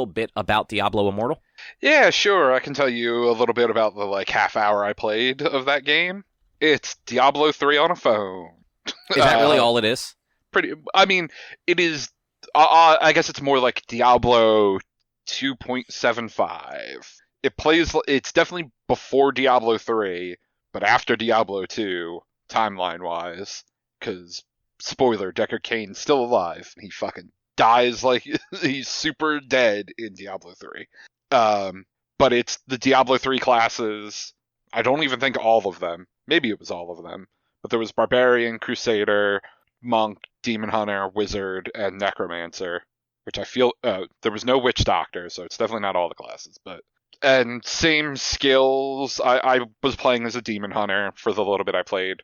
bit about Diablo Immortal? Yeah, sure. I can tell you a little bit about the half hour I played of that game. It's Diablo 3 on a phone. Is that really all it is? I mean, it is. I guess it's more like Diablo 2.75. It's definitely before Diablo 3, but after Diablo 2, timeline-wise. Because, spoiler, Deckard Cain's still alive. He fucking dies he's super dead in Diablo 3. But it's the Diablo 3 classes. I don't even think all of them. Maybe it was all of them. But there was Barbarian, Crusader, Monk, Demon Hunter, Wizard, and Necromancer. Which I feel... there was no Witch Doctor, so it's definitely not all the classes. But And same skills. I was playing as a demon hunter for the little bit I played.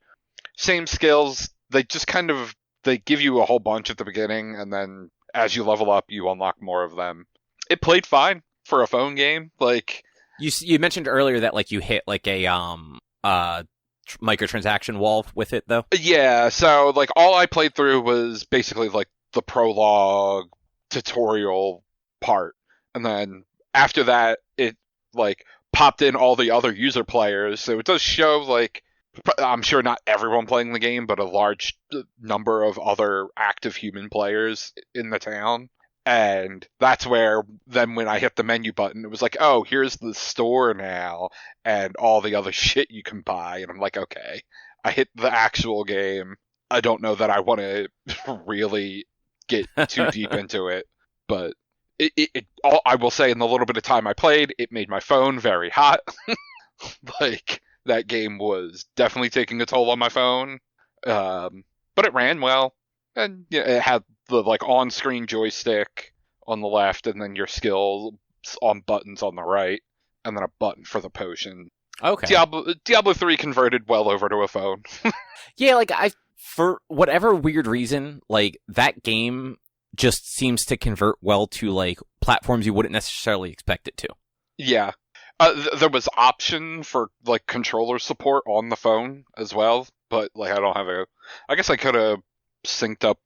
Same skills. They just kind of they give you a whole bunch at the beginning, and then as you level up, you unlock more of them. It played fine for a phone game. Like you mentioned earlier that like you hit like a microtransaction wall with it though. Yeah. So like all I played through was basically like the prologue tutorial part, and then after that, it like popped in all the other user players. So it does show like I'm sure not everyone playing the game, but a large number of other active human players in the town. And that's where then when I hit the menu button, it was like, oh, here's the store now and all the other shit you can buy. And I'm like, okay, I hit the actual game. I don't know that I want to really get too deep into it, but I will say in the little bit of time I played, it made my phone very hot. Like, that game was definitely taking a toll on my phone. But it ran well. And yeah, it had the like on-screen joystick on the left, and then your skills on buttons on the right, and then a button for the potion. Okay. Diablo 3 converted well over to a phone. Yeah, like for whatever weird reason, like that game just seems to convert well to like platforms you wouldn't necessarily expect it to. Yeah. There was option for like controller support on the phone as well, but like I don't have I guess I could have synced up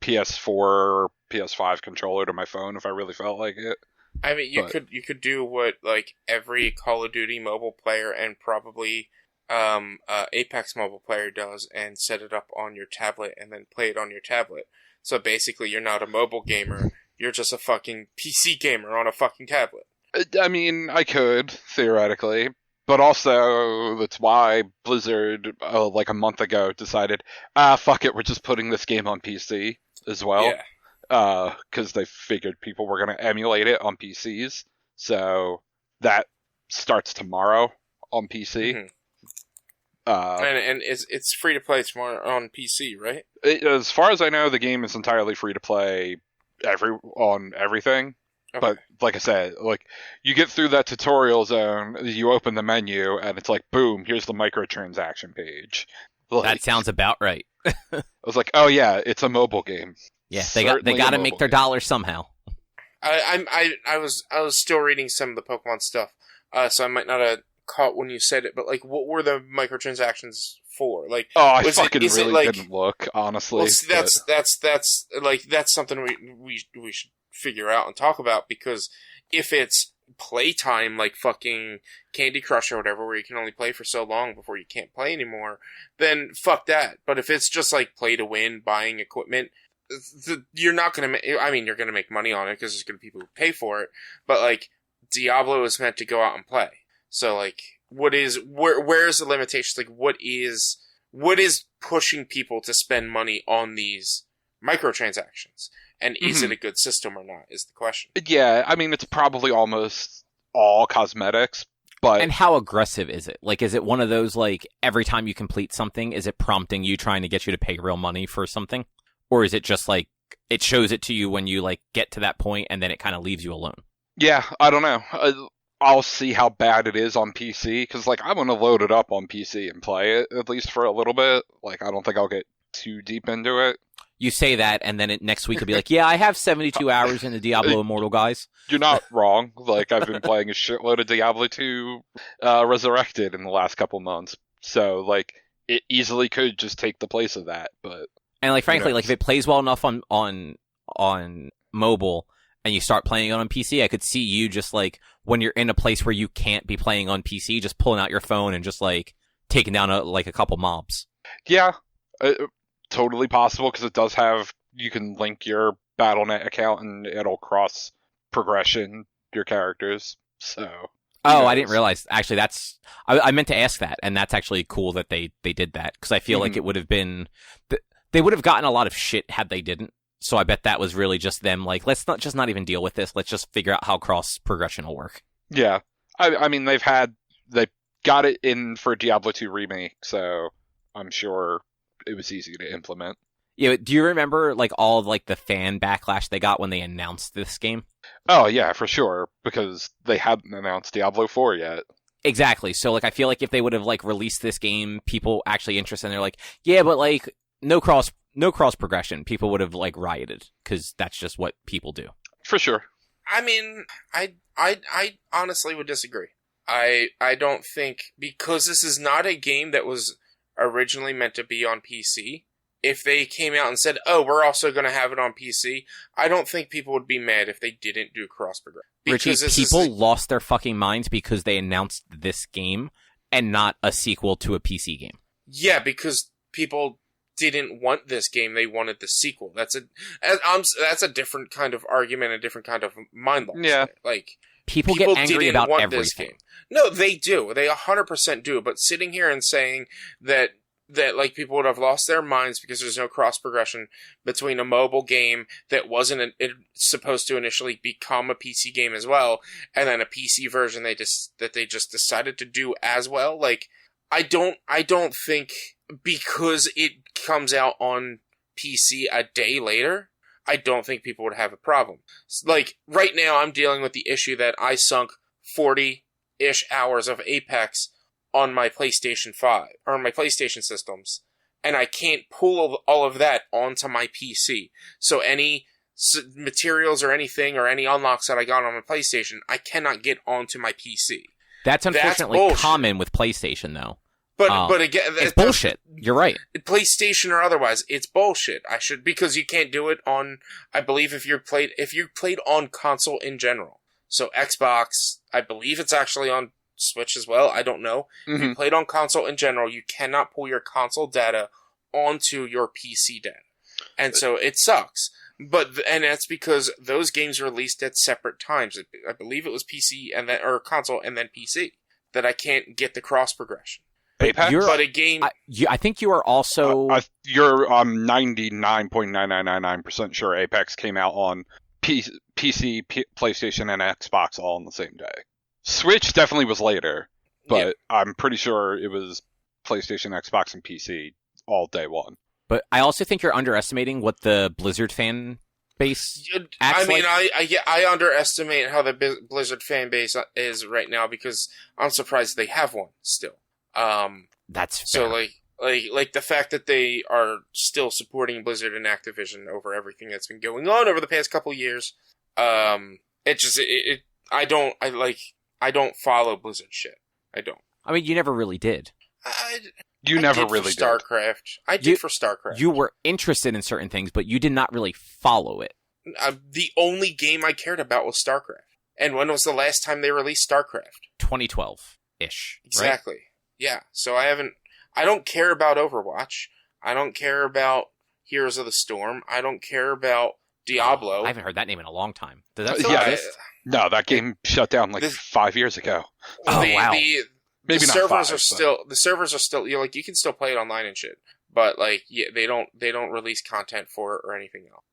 PS4 or PS5 controller to my phone if I really felt like it. I mean, you could do what like every Call of Duty mobile player and probably Apex mobile player does, and set it up on your tablet and then play it on your tablet. So basically, you're not a mobile gamer; you're just a fucking PC gamer on a fucking tablet. I mean, I could theoretically. But also, that's why Blizzard, like a month ago, decided, fuck it, we're just putting this game on PC as well. Yeah. Because they figured people were going to emulate it on PCs. So that starts tomorrow on PC. Mm-hmm. And it's free to play tomorrow on PC, right? As far as I know, the game is entirely free to play on everything. Okay. But like I said, like you get through that tutorial zone, you open the menu, and it's like, boom, here's the microtransaction page. Like, that sounds about right. I was like, oh yeah, it's a mobile game. Yeah, they got to make their dollars somehow. I was still reading some of the Pokemon stuff, so I might not have caught when you said it. But like, what were the microtransactions for? Like, I fucking really didn't look, honestly. Well, that's something we should figure out and talk about, because if it's playtime like fucking Candy Crush or whatever, where you can only play for so long before you can't play anymore, then fuck that. But if it's just like play to win, buying equipment, you're not gonna you're gonna make money on it because there's gonna be people who pay for it, but like Diablo is meant to go out and play. So like, where's the limitations? Like, what is pushing people to spend money on these microtransactions? And is it a good system or not, is the question. Yeah, I mean, it's probably almost all cosmetics, but... And how aggressive is it? Like, is it one of those, like, every time you complete something, is it prompting you, trying to get you to pay real money for something? Or is it just, like, it shows it to you when you, like, get to that point, and then it kind of leaves you alone? Yeah, I don't know. I'll see how bad it is on PC, because, like, I'm going to load it up on PC and play it, at least for a little bit. Like, I don't think I'll get too deep into it. You say that, and then next week it'll be like, yeah, I have 72 hours in the Diablo Immortal, guys. You're not wrong. Like, I've been playing a shitload of Diablo 2 Resurrected in the last couple months. So, like, it easily could just take the place of that, but... And, like, frankly, like, if it plays well enough on mobile, and you start playing it on PC, I could see you just, like, when you're in a place where you can't be playing on PC, just pulling out your phone and just, like, taking down, a couple mobs. Yeah. Totally possible, because it does have, you can link your Battle.net account and it'll cross progression your characters, so... Oh, I didn't realize. Actually, I meant to ask that, and that's actually cool that they did that, because I feel like it would have been... They would have gotten a lot of shit had they didn't, so I bet that was really just them, like, let's not even deal with this, let's just figure out how cross progression will work. Yeah. I mean, they got it in for Diablo 2 Remake, so I'm sure... it was easy to implement. Yeah, do you remember like all of like the fan backlash they got when they announced this game? Oh yeah, for sure, because they hadn't announced Diablo 4 yet. Exactly. So like I feel like if they would have like released this game, people actually interested, and they're like, yeah, but like no cross progression, people would have like rioted because that's just what people do. For sure. I mean, I honestly would disagree. I don't think, because this is not a game that was originally meant to be on PC. If they came out and said, "Oh, we're also going to have it on PC," I don't think people would be mad if they didn't do cross progression. Richie, people lost their fucking minds because they announced this game and not a sequel to a PC game. Yeah, because people didn't want this game; they wanted the sequel. That's a different kind of argument, a different kind of mind loss. Yeah, like people get angry about everything. This game. No, they do. They 100% do. But sitting here and saying that like people would have lost their minds because there's no cross progression between a mobile game that wasn't supposed to initially become a PC game as well, and then a PC version they just decided to do as well. Like, I don't think because it comes out on PC a day later, I don't think people would have a problem. Like, right now I'm dealing with the issue that I sunk 40-ish hours of Apex on my PlayStation 5, or my PlayStation systems, and I can't pull all of that onto my PC. So any materials or anything, or any unlocks that I got on my PlayStation, I cannot get onto my PC. That's unfortunately common with PlayStation, though. But again, it's bullshit. You're right. PlayStation or otherwise, it's bullshit. Because you can't do it on, I believe if you played on console in general. So Xbox, I believe it's actually on Switch as well, I don't know. Mm-hmm. If you played on console in general, you cannot pull your console data onto your PC data. And so it sucks. And that's because those games released at separate times. I believe it was PC or console and then PC, that I can't get the cross progression. Apex? But a game... I think you are also... you're 99.9999% sure Apex came out on PC, PlayStation, and Xbox all on the same day. Switch definitely was later, but I'm pretty sure it was PlayStation, Xbox, and PC all day one. But I also think you're underestimating what the Blizzard fan base acts like. I underestimate how the Blizzard fan base is right now, because I'm surprised they have one still. That's fair. So like the fact that they are still supporting Blizzard and Activision over everything that's been going on over the past couple years. I don't follow Blizzard shit. I don't. I mean, you never really did. You never really did. StarCraft. I did for StarCraft. You were interested in certain things, but you did not really follow it. The only game I cared about was StarCraft. And when was the last time they released StarCraft? 2012-ish. Exactly. Right? Yeah. So I don't care about Overwatch. I don't care about Heroes of the Storm. I don't care about Diablo. I haven't heard that name in a long time. Does that still exist? No, that game shut down 5 years ago. Wow. Maybe the servers are still you can still play it online and shit. But they don't release content for it or anything else.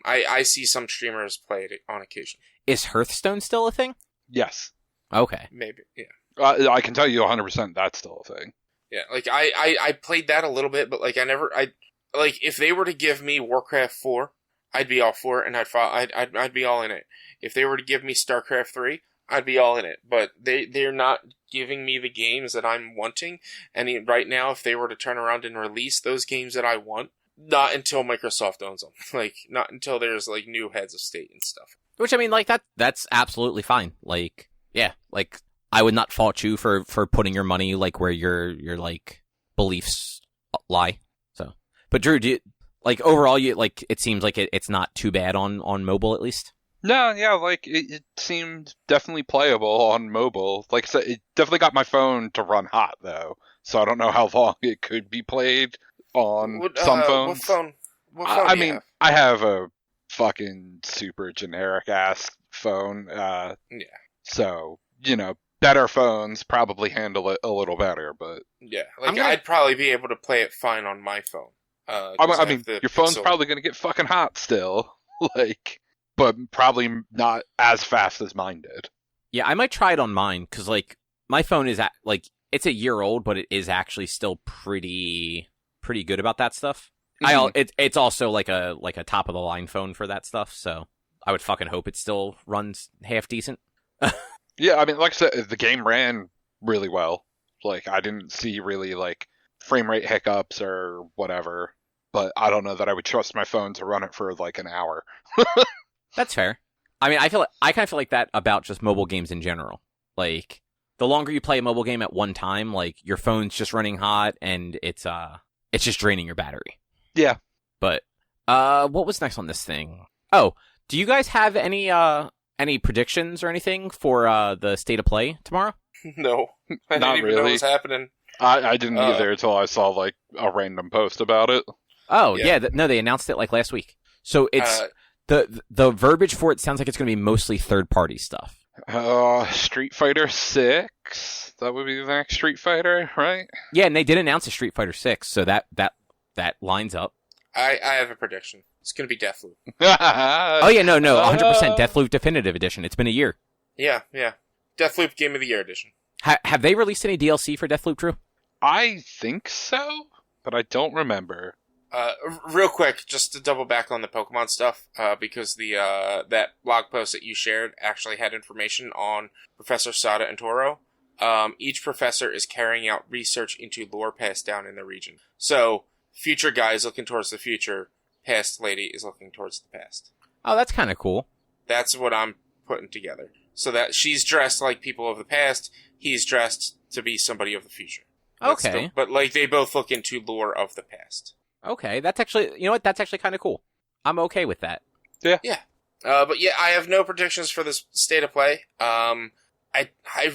I see some streamers play it on occasion. Is Hearthstone still a thing? Yes. Okay. Maybe, yeah. I can tell you 100% that's still a thing. Yeah, I played that a little bit, but if they were to give me Warcraft 4, I'd be all for it, and I'd be all in it. If they were to give me StarCraft 3, I'd be all in it. But they're not giving me the games that I'm wanting, and right now, if they were to turn around and release those games that I want, not until Microsoft owns them. Not until there's new heads of state and stuff. Which, I mean, that's absolutely fine. I would not fault you for putting your money where your beliefs lie. So, but Drew, do you, overall, it seems like it's not too bad on mobile, at least. No, yeah, it seemed definitely playable on mobile. Like I said, it definitely got my phone to run hot though, so I don't know how long it could be played on some phones. What phone? I mean, I have a fucking super generic ass phone. Yeah. So better phones probably handle it a little better, but yeah, I'd probably be able to play it fine on my phone. I mean, your phone's probably gonna get fucking hot still, but probably not as fast as mine did. Yeah, I might try it on mine because my phone is it's a year old, but it is actually still pretty good about that stuff. It's also like a top of the line phone for that stuff, so I would fucking hope it still runs half decent. Yeah, I mean, like I said, the game ran really well. Like, I didn't see really, like, frame rate hiccups or whatever, but I don't know that I would trust my phone to run it for, like, an hour. That's fair. I mean, I kind of feel like that about just mobile games in general. Like, the longer you play a mobile game at one time, like, your phone's just running hot, and it's just draining your battery. Yeah. But, what was next on this thing? Oh, do you guys have any predictions or anything for the state of play tomorrow? No. I didn't even know what was happening. I didn't either until I saw, like, a random post about it. Oh, yeah. No, they announced it, like, last week. So it's... The verbiage for it sounds like it's going to be mostly third-party stuff. Street Fighter 6? That would be the next Street Fighter, right? Yeah, and they did announce a Street Fighter 6, so that lines up. I have a prediction. It's going to be Deathloop. Oh, yeah, no, 100% Deathloop Definitive Edition. It's been a year. Yeah. Deathloop Game of the Year Edition. Have they released any DLC for Deathloop, Drew? I think so, but I don't remember. Real quick, just to double back on the Pokemon stuff, because that blog post that you shared actually had information on Professor Sada and Toro. Each professor is carrying out research into lore passed down in the region. So, future guy is looking towards the future, past lady is looking towards the past. Oh, that's kind of cool. That's what I'm putting together. So that she's dressed like people of the past, he's dressed to be somebody of the future. Okay. But, like, they both look into lore of the past. Okay, that's actually, you know what, that's actually kind of cool. I'm okay with that. Yeah. But yeah, I have no predictions for this state of play. I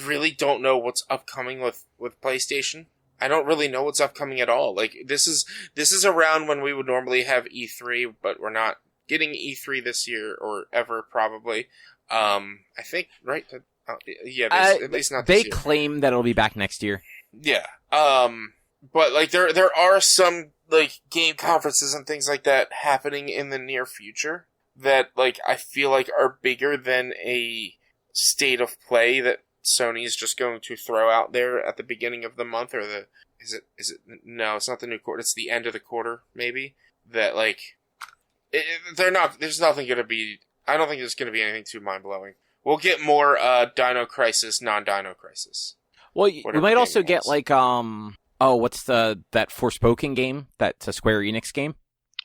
really don't know what's upcoming with PlayStation. I don't really know what's upcoming at all. Like, this is around when we would normally have E3, but we're not getting E3 this year or ever, probably. I think, right? Yeah, at least not this year. They claim that it'll be back next year. Yeah. But, like, there are some, like, game conferences and things like that happening in the near future that, like, I feel like are bigger than a state of play that Sony is just going to throw out there at the beginning of the month, or no, it's not the new quarter, it's the end of the quarter, maybe, that, like, there's nothing going to be, I don't think there's going to be anything too mind-blowing. We'll get more Dino Crisis, non-Dino Crisis. Well, we might also get, like, what's that Forspoken game? That's a Square Enix game?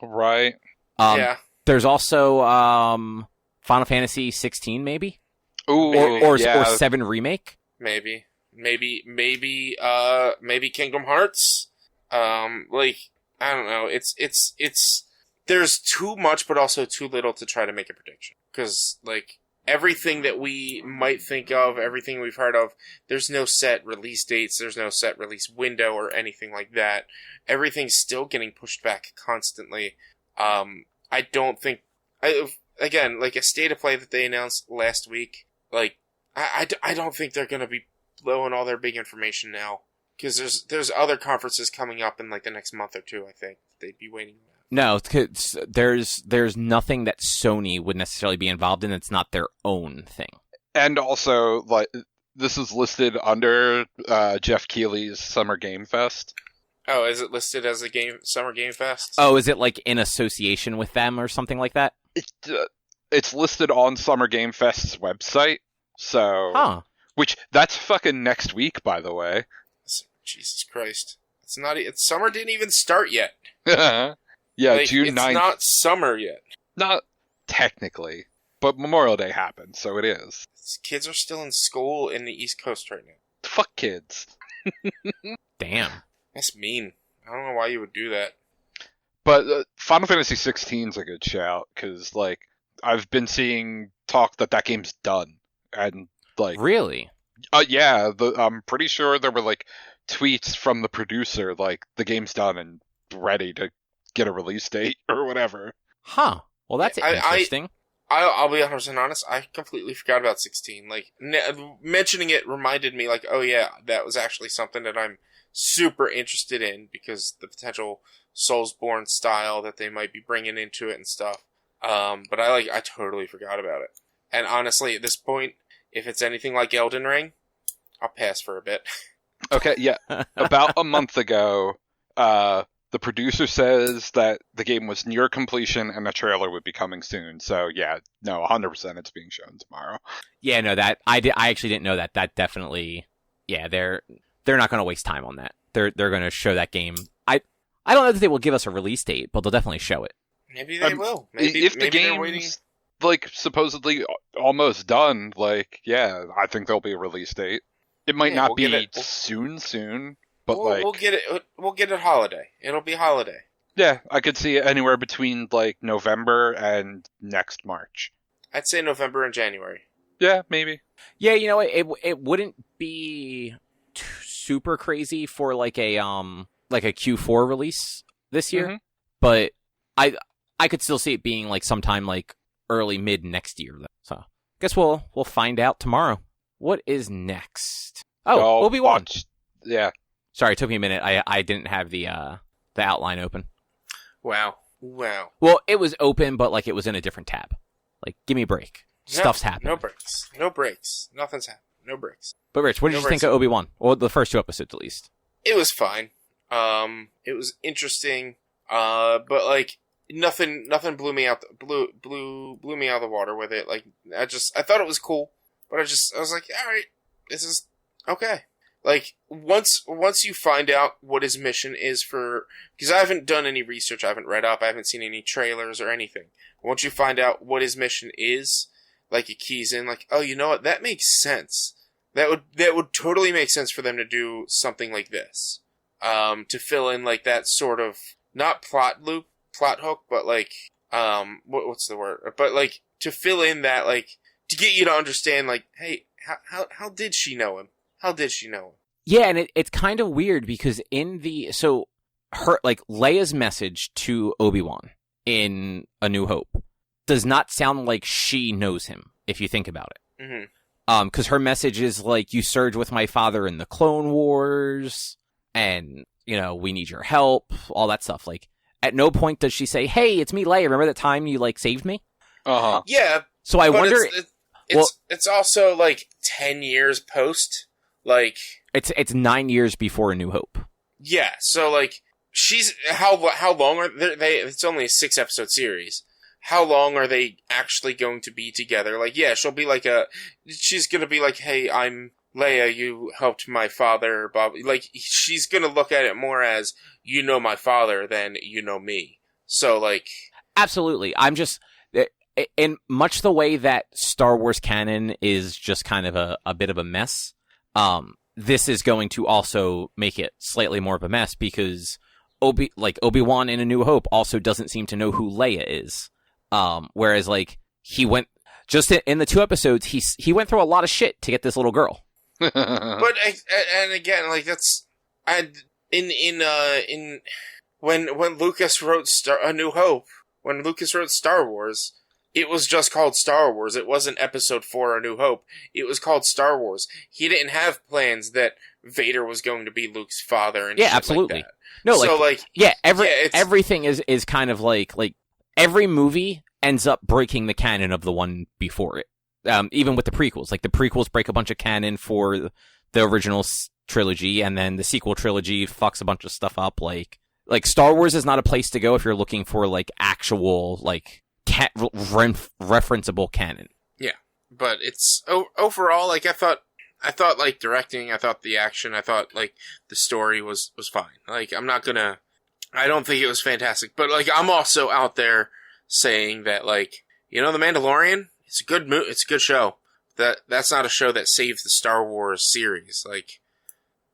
Right. Yeah. There's also Final Fantasy 16, maybe? Ooh, or 7 Remake? Maybe Kingdom Hearts. Like, I don't know. It's there's too much, but also too little to try to make a prediction. Because, like, everything that we might think of, everything we've heard of, there's no set release dates, there's no set release window or anything like that. Everything's still getting pushed back constantly. I don't think, again, like a state of play that they announced last week, like, I don't think they're going to be blowing all their big information now. Because there's other conferences coming up in, like, the next month or two, I think. They'd be waiting on that. No, cause there's nothing that Sony would necessarily be involved in that's not their own thing. And also, like, this is listed under Jeff Keighley's Summer Game Fest. Oh, is it listed as a Summer Game Fest? Oh, is it, like, in association with them or something like that? It's listed on Summer Game Fest's website, so... Huh. Which, that's fucking next week, by the way. Jesus Christ. Summer didn't even start yet. Yeah, like, June 9th. It's not summer yet. Not technically, but Memorial Day happened, so it is. Kids are still in school in the East Coast right now. Fuck kids. Damn. That's mean. I don't know why you would do that. But Final Fantasy 16 is a good shout, because, like, I've been seeing talk that game's done. And, like... Really? Yeah, I'm pretty sure there were, like, tweets from the producer, like, the game's done and ready to get a release date or whatever. Huh. Well, that's interesting. I'll be 100% honest, I completely forgot about 16. Like, mentioning it reminded me, like, oh yeah, that was actually something that I'm super interested in, because the potential Soulsborne style that they might be bringing into it and stuff. But I totally forgot about it. And honestly, at this point, if it's anything like Elden Ring, I'll pass for a bit. Okay, yeah. About a month ago, The producer says that the game was near completion and a trailer would be coming soon. So yeah, no, 100% it's being shown tomorrow. Yeah, no, that I actually didn't know that. That definitely, yeah, they're not going to waste time on that. They're going to show that game. I don't know that they will give us a release date, but they'll definitely show it. Maybe they will. Maybe if the game's like supposedly almost done, like yeah, I think there'll be a release date. It might not be soon, but we'll get it. We'll get it holiday. It'll be holiday. Yeah, I could see it anywhere between like November and next March. I'd say November and January. Yeah, maybe. Yeah, you know, it wouldn't be super crazy for like a Q4 release this year, but I could still see it being like sometime like early mid next year. So I guess we'll find out tomorrow. What is next? Oh, Obi-Wan. Yeah. Sorry, it took me a minute. I didn't have the outline open. Wow. Well, it was open, but like it was in a different tab. Like, give me a break. Stuff's happening. No breaks. Nothing's happening. No breaks. But Rich, what did you think of Obi-Wan? Well, the first 2 episodes at least. It was fine. It was interesting. But like nothing blew me out blew me out of the water with it. Like I thought it was cool, but I was like, all right, this is okay. Like once you find out what his mission is because I haven't done any research, I haven't read up, I haven't seen any trailers or anything. Once you find out what his mission is, like it keys in, like, oh, you know what, that makes sense. That would totally make sense for them to do something like this, to fill in like that sort of not plot hook, but like what's the word? But like to fill in that, like to get you to understand, like, hey, how did she know him? How did she know him? Yeah, and it's kind of weird because her like Leia's message to Obi-Wan in A New Hope does not sound like she knows him if you think about it. Mm-hmm. Because her message is like, you served with my father in the Clone Wars, and you know we need your help, all that stuff. Like, at no point does she say, "Hey, it's me, Leia. Remember that time you like saved me?" Yeah. So I wonder. It's also like 10 years post. Like it's 9 years before A New Hope. Yeah. So like she's how long are they? It's only a 6-episode series. How long are they actually going to be together? Like, yeah, she'll be like she's gonna be like, hey, I'm Leia, you helped my father, Bob. Like, she's gonna look at it more as, you know my father than you know me. So, like... Absolutely. I'm just... In much the way that Star Wars canon is just kind of a bit of a mess, this is going to also make it slightly more of a mess, because Obi-Wan in A New Hope also doesn't seem to know who Leia is. Whereas, like, he went... Just in the 2 episodes, he went through a lot of shit to get this little girl. But and again, like that's when Lucas wrote A New Hope, when Lucas wrote Star Wars, it was just called Star Wars. It wasn't Episode 4 A New Hope. It was called Star Wars. He didn't have plans that Vader was going to be Luke's father and shit absolutely. like that. No, so like everything is kind of like every movie ends up breaking the canon of the one before it. Even with the prequels, like the prequels break a bunch of canon for the original trilogy, and then the sequel trilogy fucks a bunch of stuff up. Like Star Wars is not a place to go if you're looking for like actual like referenceable canon. Yeah, but it's overall, like I thought like directing, I thought the action, I thought like the story was fine. Like I don't think it was fantastic, but like I'm also out there saying that, like, you know, The Mandalorian, it's a good show. That's not a show that saved the Star Wars series. Like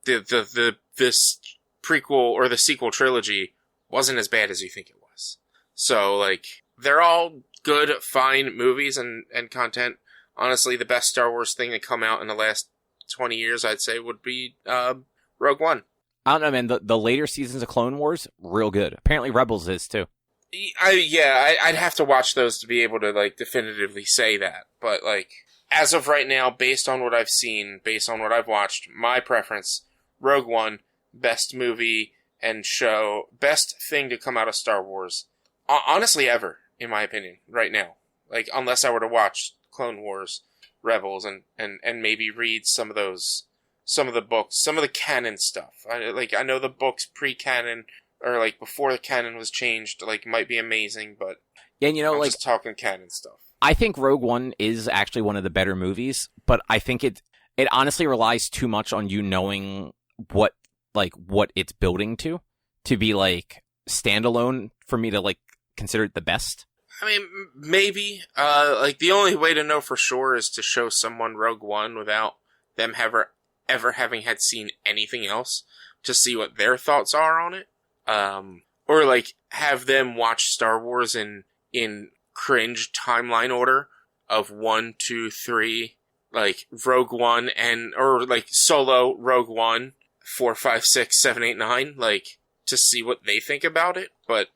this prequel or the sequel trilogy wasn't as bad as you think it was. So like they're all good, fine movies and content. Honestly, the best Star Wars thing to come out in the last 20 years, I'd say, would be Rogue One. I don't know, man. The later seasons of Clone Wars, real good. Apparently Rebels is too. I'd have to watch those to be able to like definitively say that. But like as of right now, based on what I've seen, based on what I've watched, my preference, Rogue One, best movie and show, best thing to come out of Star Wars, honestly ever, in my opinion, right now. Like unless I were to watch Clone Wars, Rebels, and maybe read some of the books, some of the canon stuff. I know the books pre-canon or like before the canon was changed, like might be amazing, but and I'm just talking canon stuff. I think Rogue One is actually one of the better movies, but I think it honestly relies too much on you knowing what it's building to be like standalone for me to like consider it the best. I mean, maybe. Like the only way to know for sure is to show someone Rogue One without them ever having had seen anything else to see what their thoughts are on it. Or like have them watch Star Wars in cringe timeline order of 1, 2, 3, like Rogue One or like Solo, Rogue One, 4, 5, 6, 7, 8, 9, like to see what they think about it. But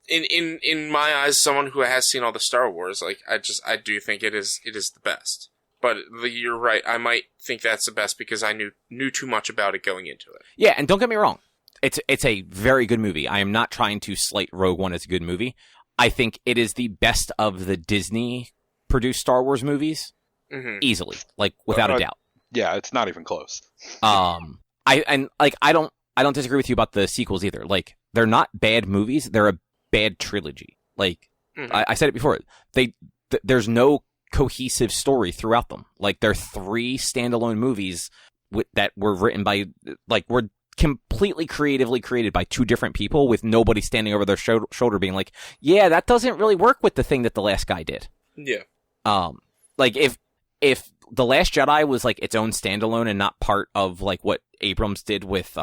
in my eyes, someone who has seen all the Star Wars, like I do think it is the best. But you're right. I might think that's the best because I knew too much about it going into it. Yeah, and don't get me wrong. It's a very good movie. I am not trying to slight Rogue One as a good movie. I think it is the best of the Disney-produced Star Wars movies, easily, like without a doubt. Yeah, it's not even close. I don't disagree with you about the sequels either. Like they're not bad movies; they're a bad trilogy. Like I said it before, there's no cohesive story throughout them. Like they're 3 standalone movies that were written by were completely creatively created by 2 different people with nobody standing over their shoulder being like, yeah, that doesn't really work with the thing that the last guy did. Yeah. Like if The Last Jedi was like its own standalone and not part of like what Abrams did with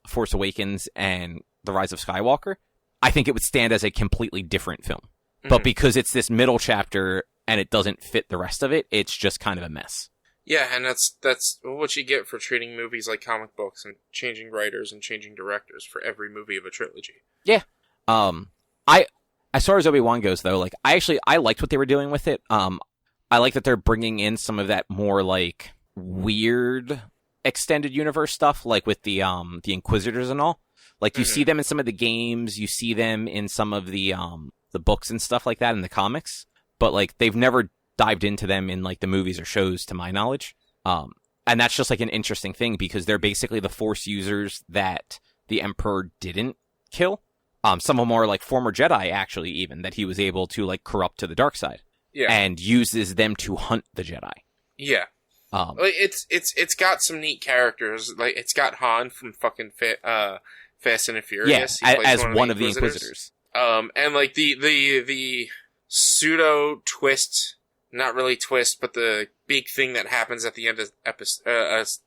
Force Awakens and The Rise of Skywalker, I think it would stand as a completely different film. But because it's this middle chapter and it doesn't fit the rest of it, it's just kind of a mess. Yeah, and that's what you get for treating movies like comic books and changing writers and changing directors for every movie of a trilogy. Yeah. As far as Obi-Wan goes, though, like I liked what they were doing with it. I like that they're bringing in some of that more like weird extended universe stuff, like with the Inquisitors and all. Like you see them in some of the games, you see them in some of the books and stuff like that in the comics, but like they've never dived into them in like the movies or shows to my knowledge. And that's just like an interesting thing because they're basically the Force users that the Emperor didn't kill. Some of them are like former Jedi actually, even that he was able to like corrupt to the dark side. Yeah. And uses them to hunt the Jedi. Yeah. It's got some neat characters. Like it's got Han from fucking Fast and the Furious. Yeah, as one of the Inquisitors. And like the pseudo twist, not really twist, but the big thing that happens at the end of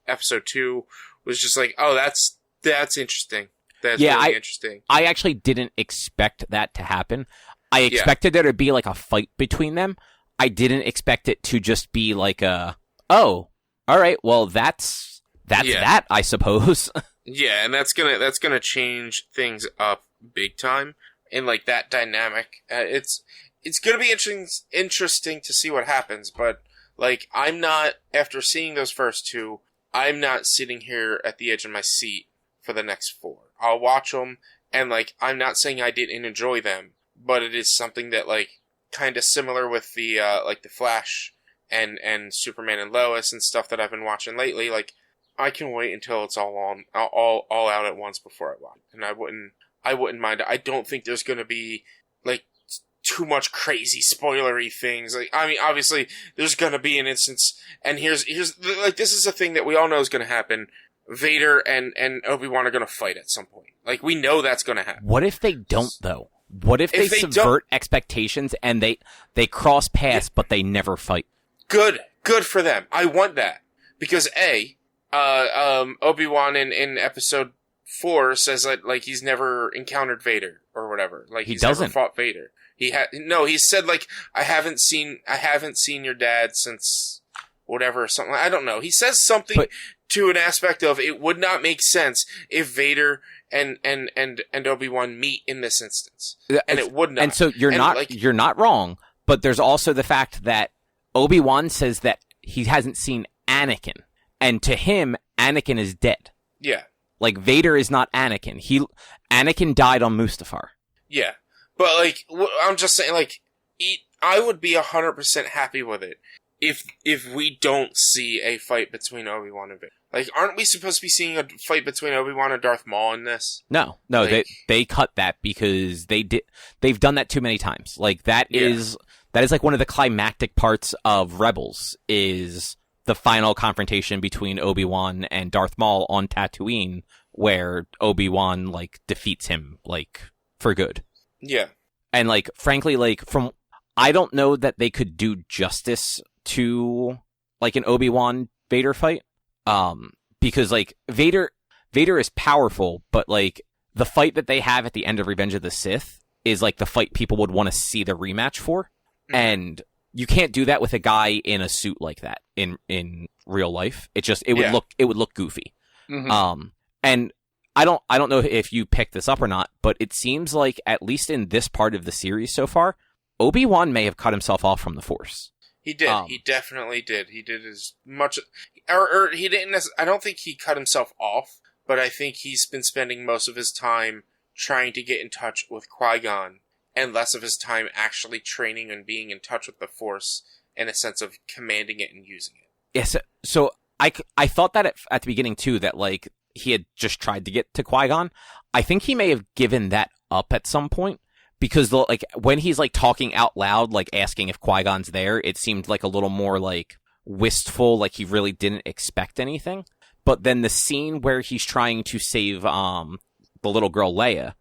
episode 2 was just like, oh, that's interesting. That's really interesting. I actually didn't expect that to happen. I expected there to be like a fight between them. I didn't expect it to just be like all right, well that's that, I suppose. Yeah, and that's gonna change things up big time in like that dynamic. It's gonna be interesting to see what happens, but like I'm not, after seeing those first 2, I'm not sitting here at the edge of my seat for the next 4. I'll watch them, and like I'm not saying I didn't enjoy them, but it is something that like kind of similar with the like the Flash and Superman and Lois and stuff that I've been watching lately. Like I can wait until it's all out at once before I watch, and I wouldn't mind. I don't think there's gonna be like too much crazy spoilery things. Like I mean, obviously there's gonna be an instance, and here's like this is a thing that we all know is gonna happen. Vader and Obi-Wan are gonna fight at some point. Like we know that's gonna happen. What if they don't though? What if they subvert expectations and they cross paths but they never fight? Good for them. I want that because Obi-Wan in episode 4 says that like he's never encountered Vader or whatever. Like he's never fought Vader. He said like I haven't seen your dad since whatever, something. I don't know. He says something to an aspect of it would not make sense if Vader and Obi-Wan meet in this instance, and it would not. And so you're not wrong, but there's also the fact that Obi-Wan says that he hasn't seen Anakin, and to him, Anakin is dead. Yeah, like Vader is not Anakin. Anakin died on Mustafar. Yeah, but like I'm just saying, like I would be 100% happy with it if we don't see a fight between Obi-Wan and Vader. Like, aren't we supposed to be seeing a fight between Obi-Wan and Darth Maul in this? No, like, they cut that because they've done that too many times. Like, that is like one of the climactic parts of Rebels is the final confrontation between Obi-Wan and Darth Maul on Tatooine, where Obi-Wan, like, defeats him, like, for good. Yeah. And, like, frankly, like, I don't know that they could do justice to, like, an Obi-Wan Vader fight. Because, like, Vader is powerful, but, like, the fight that they have at the end of Revenge of the Sith is, like, the fight people would want to see the rematch for. And you can't do that with a guy in a suit like that in real life. It would look goofy. Mm-hmm. And I don't know if you picked this up or not, but it seems like, at least in this part of the series so far, Obi-Wan may have cut himself off from the Force. He did. He definitely did. He did as much, or he didn't. I don't think he cut himself off, but I think he's been spending most of his time trying to get in touch with Qui-Gon, and less of his time actually training and being in touch with the Force in a sense of commanding it and using it. Yes. So I thought that at the beginning too, that, like, he had just tried to get to Qui-Gon. I think he may have given that up at some point. Because, like, when he's, like, talking out loud, like, asking if Qui-Gon's there, it seemed like a little more, like, wistful, like he really didn't expect anything. But then the scene where he's trying to save, the little girl Leia,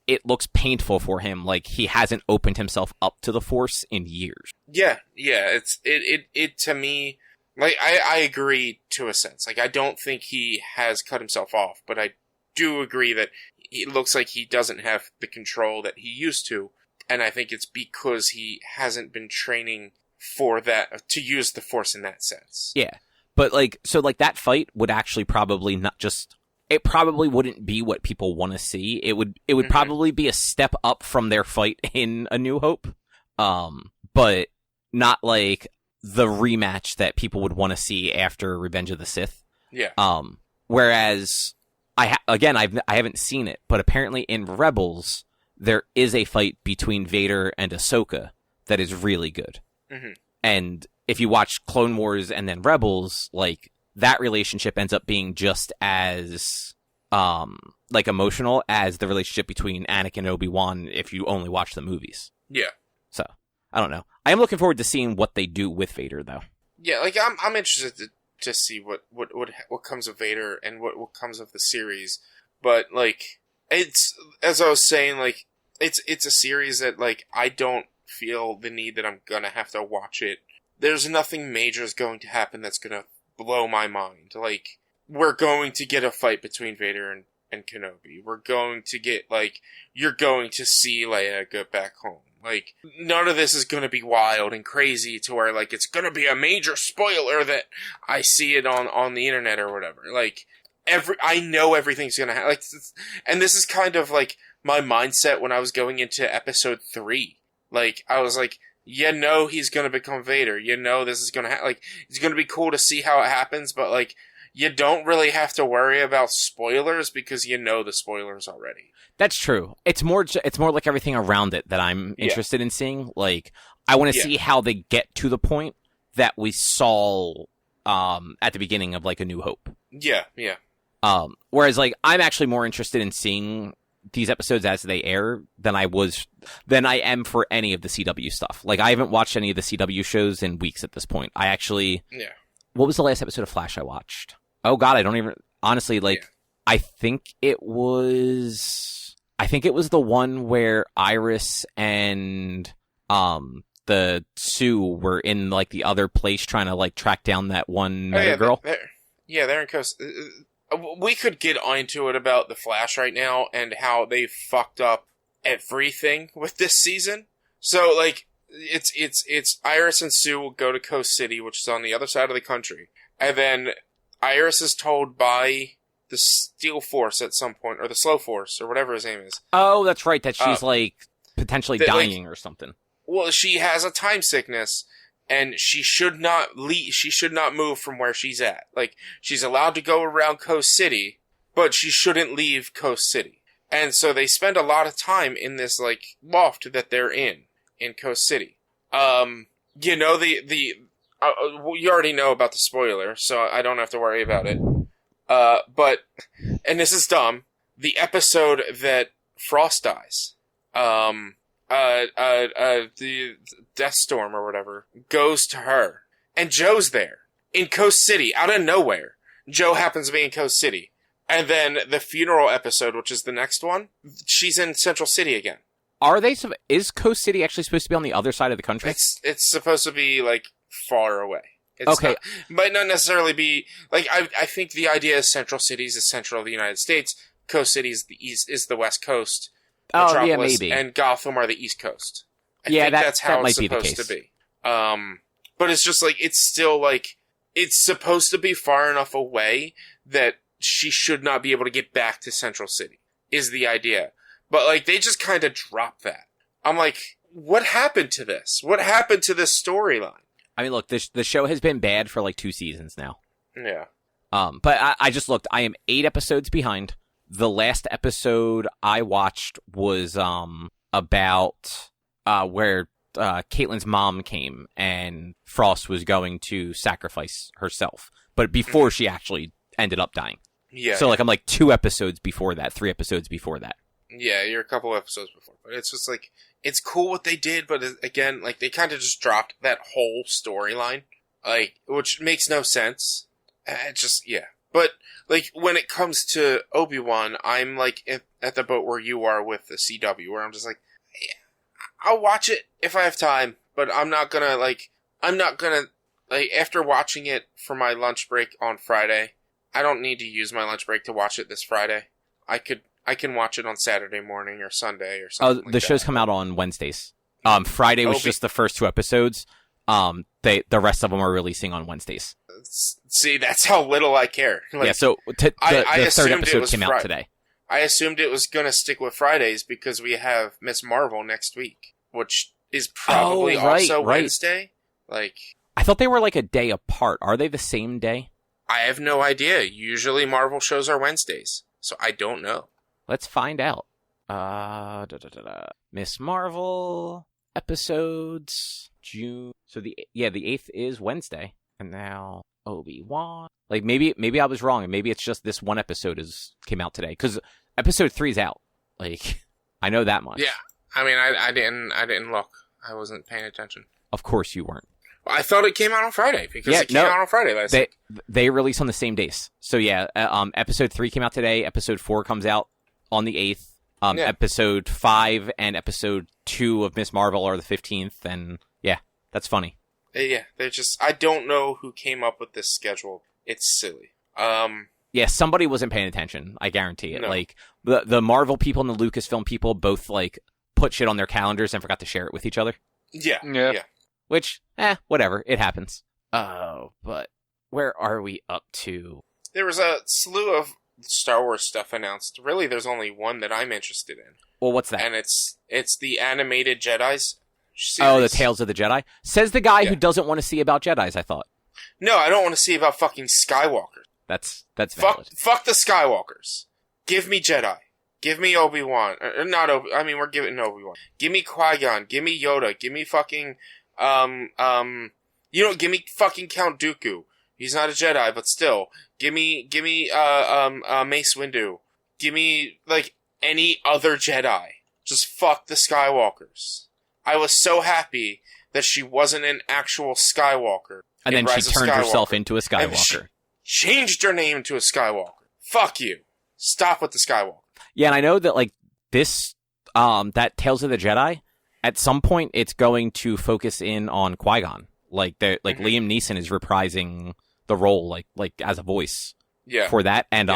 it looks painful for him, like he hasn't opened himself up to the Force in years. Yeah, it to me, like, I agree to a sense. Like, I don't think he has cut himself off, but I do agree that it looks like he doesn't have the control that he used to, and I think it's because he hasn't been training for that, to use the Force in that sense. Yeah, but, like, so, like, that fight would actually probably not just, it probably wouldn't be what people want to see. It would mm-hmm. probably be a step up from their fight in A New Hope, but not, like, the rematch that people would want to see after Revenge of the Sith. Yeah. Whereas, I haven't seen it, but apparently in Rebels, there is a fight between Vader and Ahsoka that is really good. Mm-hmm. And if you watch Clone Wars and then Rebels, like, that relationship ends up being just as, like, emotional as the relationship between Anakin and Obi-Wan if you only watch the movies. Yeah. So, I don't know. I am looking forward to seeing what they do with Vader, though. Yeah, like, I'm interested to see what comes of Vader and what comes of the series. But, like, it's, as I was saying, like, it's a series that, like, I don't feel the need that I'm gonna have to watch it. There's nothing major is going to happen that's gonna blow my mind. Like, we're going to get a fight between Vader and Kenobi. We're going to get, like, you're going to see Leia go back home. Like, none of this is going to be wild and crazy to where, like, it's going to be a major spoiler that I see it on the internet or whatever. Like, I know everything's going to happen. Like, and this is kind of, like, my mindset when I was going into episode 3. Like, I was like, he's going to become Vader. This is going to happen. Like, it's going to be cool to see how it happens, but, like, you don't really have to worry about spoilers because the spoilers already. That's true. It's more like everything around it that I'm interested in seeing. Like, I want to see how they get to the point that we saw at the beginning of, like, A New Hope. Yeah. Whereas, like, I'm actually more interested in seeing these episodes as they air than I am for any of the CW stuff. Like, I haven't watched any of the CW shows in weeks at this point. What was the last episode of Flash I watched? Oh God, I don't even, honestly, like, I think it was the one where Iris and the Sue were in, like, the other place trying to, like, track down that one girl. They're in Coast. We could get into it about the Flash right now and how they fucked up everything with this season. So, like, it's Iris and Sue will go to Coast City, which is on the other side of the country, and then Iris is told by the Steel Force at some point, or the Slow Force, or whatever his name is. Oh, that's right, that she's, like, potentially dying, like, or something. Well, she has a time sickness, and she should not leave. She should not move from where she's at. Like, she's allowed to go around Coast City, but she shouldn't leave Coast City. And so they spend a lot of time in this, like, loft that they're in Coast City. you already know about the spoiler, so I don't have to worry about it. But, and this is dumb, the episode that Frost dies, the Death Storm or whatever, goes to her. And Joe's there. In Coast City, out of nowhere. Joe happens to be in Coast City. And then the funeral episode, which is the next one, she's in Central City again. Is Coast City actually supposed to be on the other side of the country? It's supposed to be, like, far away. It's okay. Might not necessarily be, like, I think the idea is Central City is the central of the United States, Coast City is the West Coast, Metropolis, yeah, maybe. And Gotham are the East Coast. I think that's how it's supposed to be. But it's just, like, it's still, like, it's supposed to be far enough away that she should not be able to get back to Central City, is the idea. But, like, they just kind of dropped that. I'm like, what happened to this? What happened to this storyline? I mean, look, the show has been bad for, like, 2 seasons now. Yeah. But I just looked. I am 8 episodes behind. The last episode I watched was about where Caitlyn's mom came and Frost was going to sacrifice herself, but before she actually ended up dying. Yeah. So, like, I'm like 2 episodes before that, 3 episodes before that. Yeah, you're a couple episodes before. But it's just, like, it's cool what they did, but again, like, they kind of just dropped that whole storyline, like, which makes no sense. Yeah. But, like, when it comes to Obi-Wan, I'm, like, at the boat where you are with the CW, where I'm just like, yeah, I'll watch it if I have time, but I'm not gonna, after watching it for my lunch break on Friday, I don't need to use my lunch break to watch it this Friday. I can watch it on Saturday morning or Sunday or something. The shows come out on Wednesdays. Friday was just the first 2 episodes. The rest of them are releasing on Wednesdays. See, that's how little I care. Like, yeah, so the 3rd episode came out today. I assumed it was going to stick with Fridays because we have Miss Marvel next week, which is probably also Wednesday. Like, I thought they were like a day apart. Are they the same day? I have no idea. Usually Marvel shows are Wednesdays, so I don't know. Let's find out. Miss Marvel episodes June. So the 8th is Wednesday, and now Obi-Wan. Like, maybe I was wrong, and maybe it's just this one episode came out today because episode 3 is out. Like, I know that much. Yeah, I mean, I didn't look. I wasn't paying attention. Of course you weren't. I thought it came out on Friday because it came out on Friday last week. They release on the same days. So yeah, episode 3 came out today. Episode 4 comes out on the 8th. Episode 5 and episode 2 of Miss Marvel are the 15th, and yeah, that's funny. Yeah, they're just, I don't know who came up with this schedule. It's silly. Yeah, somebody wasn't paying attention. I guarantee it. No. Like the Marvel people and the Lucasfilm people both like put shit on their calendars and forgot to share it with each other. Yeah. Which, whatever. It happens. Oh, but where are we up to? There was a slew of Star Wars stuff announced. Really, there's only one that I'm interested in. Well, what's that? And it's the animated Jedis series. Oh, the Tales of the Jedi? Says the guy who doesn't want to see about Jedis, I thought. No, I don't want to see about fucking Skywalkers. That's valid. Fuck the Skywalkers. Give me Jedi. Give me Obi-Wan. We're giving Obi-Wan. Give me Qui-Gon. Give me Yoda. Give me fucking, give me fucking Count Dooku. He's not a Jedi, but still. Give me, Mace Windu. Give me, like, any other Jedi. Just fuck the Skywalkers. I was so happy that she wasn't an actual Skywalker. And then she turned herself into a Skywalker. She changed her name to a Skywalker. Fuck you. Stop with the Skywalker. Yeah, and I know that, like, this, that Tales of the Jedi, at some point it's going to focus in on Qui-Gon. Like, Liam Neeson is reprising the role, like as a voice for that. And,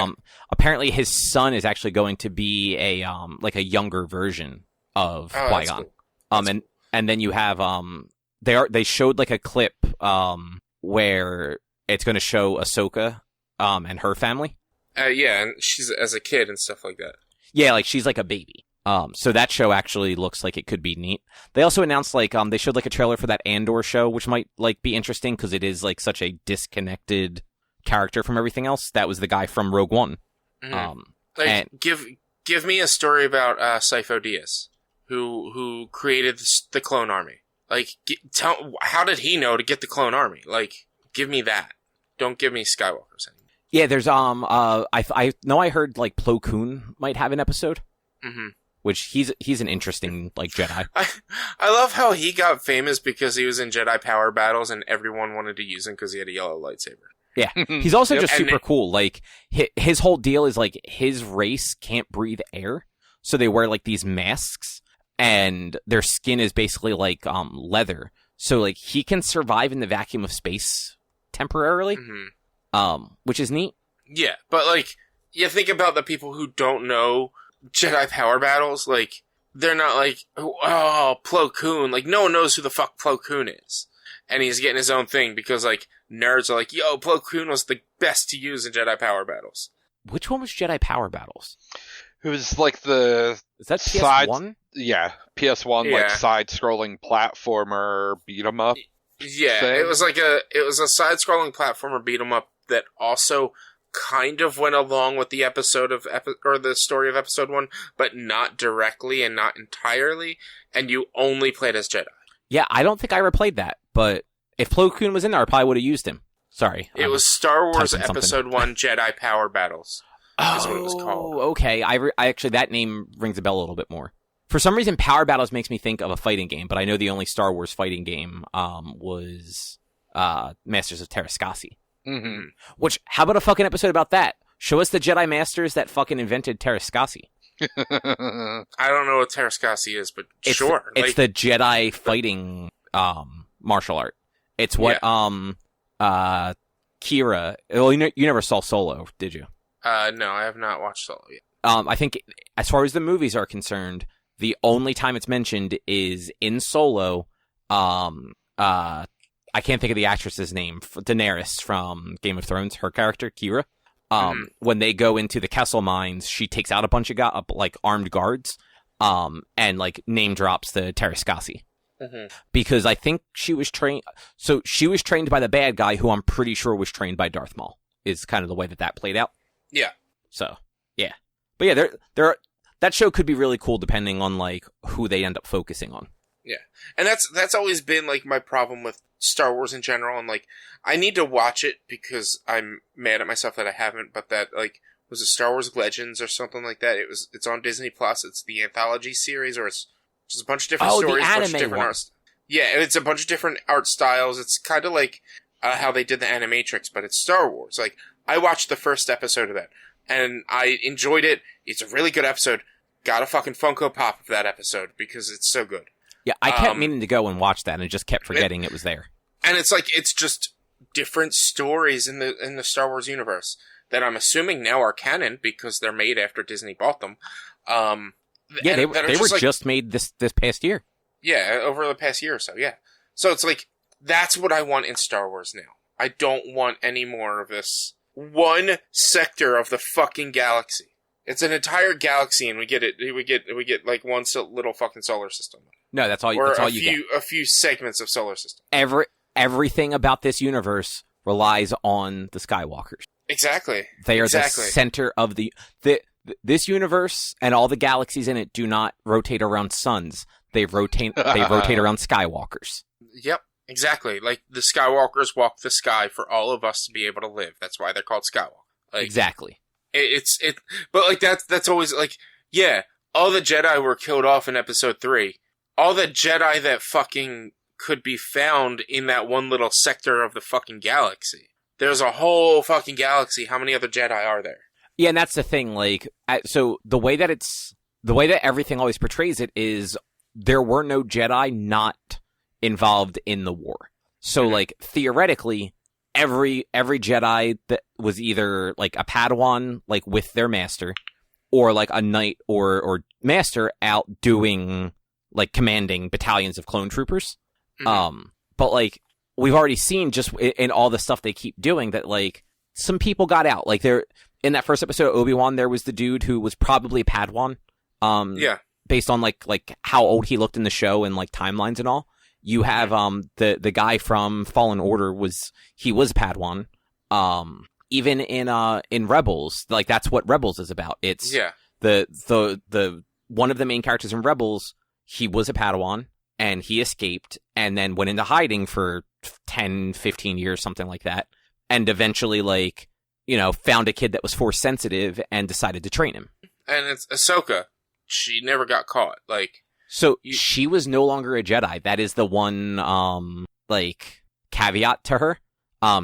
apparently his son is actually going to be a younger version of Qui-Gon. Cool. And then you have, they showed, like, a clip, where it's going to show Ahsoka, and her family. And she's as a kid and stuff like that. Yeah, like she's like a baby. So that show actually looks like it could be neat. They also announced like they showed like a trailer for that Andor show, which might like be interesting because it is like such a disconnected character from everything else. That was the guy from Rogue One. Mm-hmm. Give me a story about Sifo Dyas, who created the clone army. Like, how did he know to get the clone army? Like, give me that. Don't give me Skywalkers anymore. Yeah, there's I know I heard like Plo Koon might have an episode. Mm-hmm. Which he's an interesting like Jedi. I love how he got famous because he was in Jedi power battles and everyone wanted to use him because he had a yellow lightsaber. Yeah, he's also just super cool. Like his whole deal is like his race can't breathe air, so they wear like these masks, and their skin is basically like leather. So like he can survive in the vacuum of space temporarily, which is neat. Yeah, but like you think about the people who don't know Jedi power battles, like they're not like, oh, Plo Koon. Like no one knows who the fuck Plo Koon is, and he's getting his own thing because like nerds are like, yo, Plo Koon was the best to use in Jedi power battles. Which one was Jedi power battles? It was like the is that PS1? Yeah, PS1 like side-scrolling platformer beat 'em up. Yeah, thing. it was a side-scrolling platformer beat 'em up that also kind of went along with the episode of or the story of episode 1, but not directly and not entirely, and you only played as Jedi. Yeah, I don't think I ever played that, but if Plo Koon was in there, I probably would have used him. Sorry. It was Star Wars Episode 1 Jedi Power Battles. Is what it was called. Okay. I actually, that name rings a bell a little bit more. For some reason, Power Battles makes me think of a fighting game, but I know the only Star Wars fighting game was Masters of Terrascasi. Mm-hmm. Which, how about a fucking episode about that? Show us the Jedi Masters that fucking invented Terrascasi. I don't know what Terrascasi is, but sure. It's the Jedi fighting martial art. It's what Kira... Well, you never saw Solo, did you? No, I have not watched Solo yet. I think, as far as the movies are concerned, the only time it's mentioned is in Solo. I can't think of the actress's name. Daenerys from Game of Thrones, her character, Kira. When they go into the Kessel Mines, she takes out a bunch of armed guards, and like name drops the Terrascasi. Because I think she was trained. So she was trained by the bad guy, who I'm pretty sure was trained by Darth Maul. Is kind of the way that played out. Yeah. So yeah, but yeah, there. That show could be really cool depending on like who they end up focusing on. Yeah, and that's always been like my problem with Star Wars in general, and like I need to watch it because I'm mad at myself that I haven't. But that like was it Star Wars Legends or something like that? It's on Disney Plus. It's the anthology series, or it's just a bunch of different stories, the a bunch of anime different one. art. Yeah, it's a bunch of different art styles. It's kind of like how they did the Animatrix, but it's Star Wars. Like I watched the first episode of that, and I enjoyed it. It's a really good episode. Got a fucking Funko Pop of that episode because it's so good. Yeah, I kept meaning to go and watch that, and I just kept forgetting it was there. And it's like it's just different stories in the Star Wars universe that I'm assuming now are canon because they're made after Disney bought them. Yeah, they were just made this past year. Yeah, over the past year or so. Yeah, so it's like that's what I want in Star Wars now. I don't want any more of this one sector of the fucking galaxy. It's an entire galaxy, and we get like one little fucking solar system. No, that's all. Or that's all you get. A few segments of solar system. Everything about this universe relies on the Skywalkers. Exactly. They are the center of this universe, and all the galaxies in it do not rotate around suns. They rotate around Skywalkers. Yep, exactly. Like the Skywalkers walk the sky for all of us to be able to live. That's why they're called Skywalker. Like, exactly. But like that's always like, yeah, all the Jedi were killed off in Episode 3. All the Jedi that fucking could be found in that one little sector of the fucking galaxy. There's a whole fucking galaxy. How many other Jedi are there? Yeah, and that's the thing. Like, so the way that everything always portrays it is there were no Jedi not involved in the war. So, like, theoretically, every Jedi that was either like a Padawan, like with their master, or like a knight or master out doing like commanding battalions of clone troopers. But like we've already seen just in all the stuff they keep doing that like some people got out. Like there in that first episode of Obi-Wan, there was the dude who was probably Padawan. Based on like how old he looked in the show and like timelines and all. You have the guy from Fallen Order was Padawan. Even in Rebels, like that's what Rebels is about. It's the one of the main characters in Rebels, he was a Padawan, and he escaped and then went into hiding for 10, 15 years, something like that. And eventually, like, you know, found a kid that was force sensitive and decided to train him. And it's Ahsoka. She never got caught. Like, so she was no longer a Jedi. That is the one, like, caveat to her.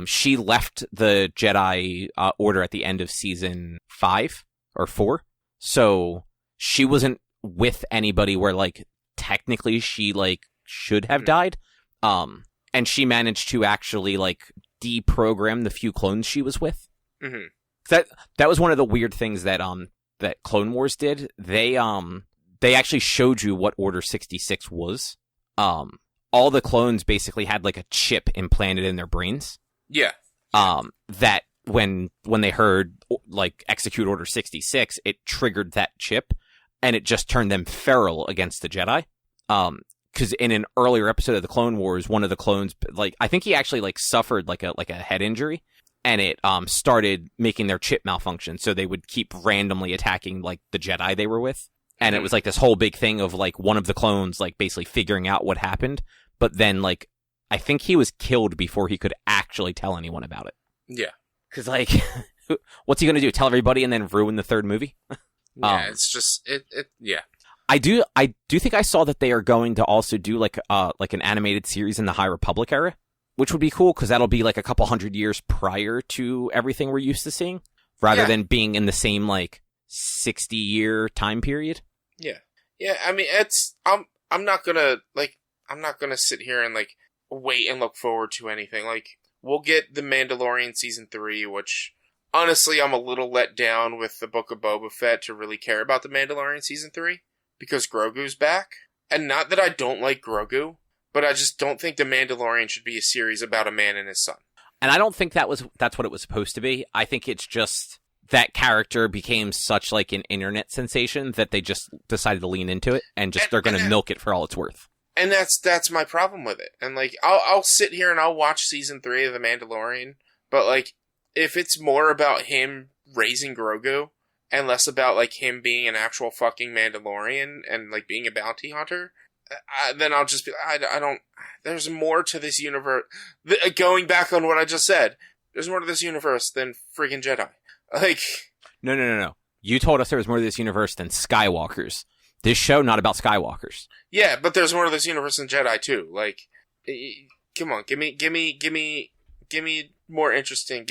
She left the Jedi Order at the end of season 5 or 4. So she wasn't with anybody where, like, technically she, like, should have died. And she managed to actually, like, deprogram the few clones she was with. Mm-hmm. That was one of the weird things that that Clone Wars did. They actually showed you what Order 66 was. All the clones basically had, like, a chip implanted in their brains. Yeah. That when they heard, like, execute Order 66, it triggered that chip, and it just turned them feral against the Jedi. Because in an earlier episode of the Clone Wars, one of the clones, like, I think he actually, like, suffered like a head injury, and it started making their chip malfunction, so they would keep randomly attacking, like, the Jedi they were with. And it was like this whole big thing of, like, one of the clones, like, basically figuring out what happened, but then, like, I think he was killed before he could actually tell anyone about it. Yeah. Because, like, what's he going to do? Tell everybody and then ruin the third movie? Yeah, it's just, yeah. I do think I saw that they are going to also do, like an animated series in the High Republic era, which would be cool, because that'll be, like, a couple hundred years prior to everything we're used to seeing, rather than being in the same, like, 60-year time period. Yeah. Yeah, I mean, I'm not gonna sit here and, like, wait and look forward to anything. Like, we'll get The Mandalorian Season 3, which, honestly, I'm a little let down with the Book of Boba Fett to really care about The Mandalorian Season 3, because Grogu's back. And not that I don't like Grogu, but I just don't think The Mandalorian should be a series about a man and his son. And I don't think that's what it was supposed to be. I think it's just that character became such, like, an internet sensation that they just decided to lean into it, and they're going to milk it for all it's worth. And that's my problem with it. And, like, I'll sit here and I'll watch Season 3 of The Mandalorian, but, like, if it's more about him raising Grogu and less about, like, him being an actual fucking Mandalorian and, like, being a bounty hunter, then I'll just be, I don't, there's more to this universe. Going back on what I just said, there's more to this universe than friggin' Jedi. Like, No. You told us there was more to this universe than Skywalkers. This show, not about Skywalkers. Yeah, but there's more to this universe than Jedi too. Like, come on, give me more interesting.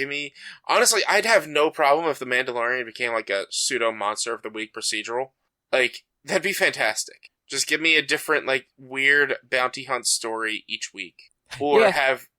Honestly, I'd have no problem if The Mandalorian became, like, a pseudo Monster of the Week procedural. Like, that'd be fantastic. Just give me a different, like, weird bounty hunt story each week, or have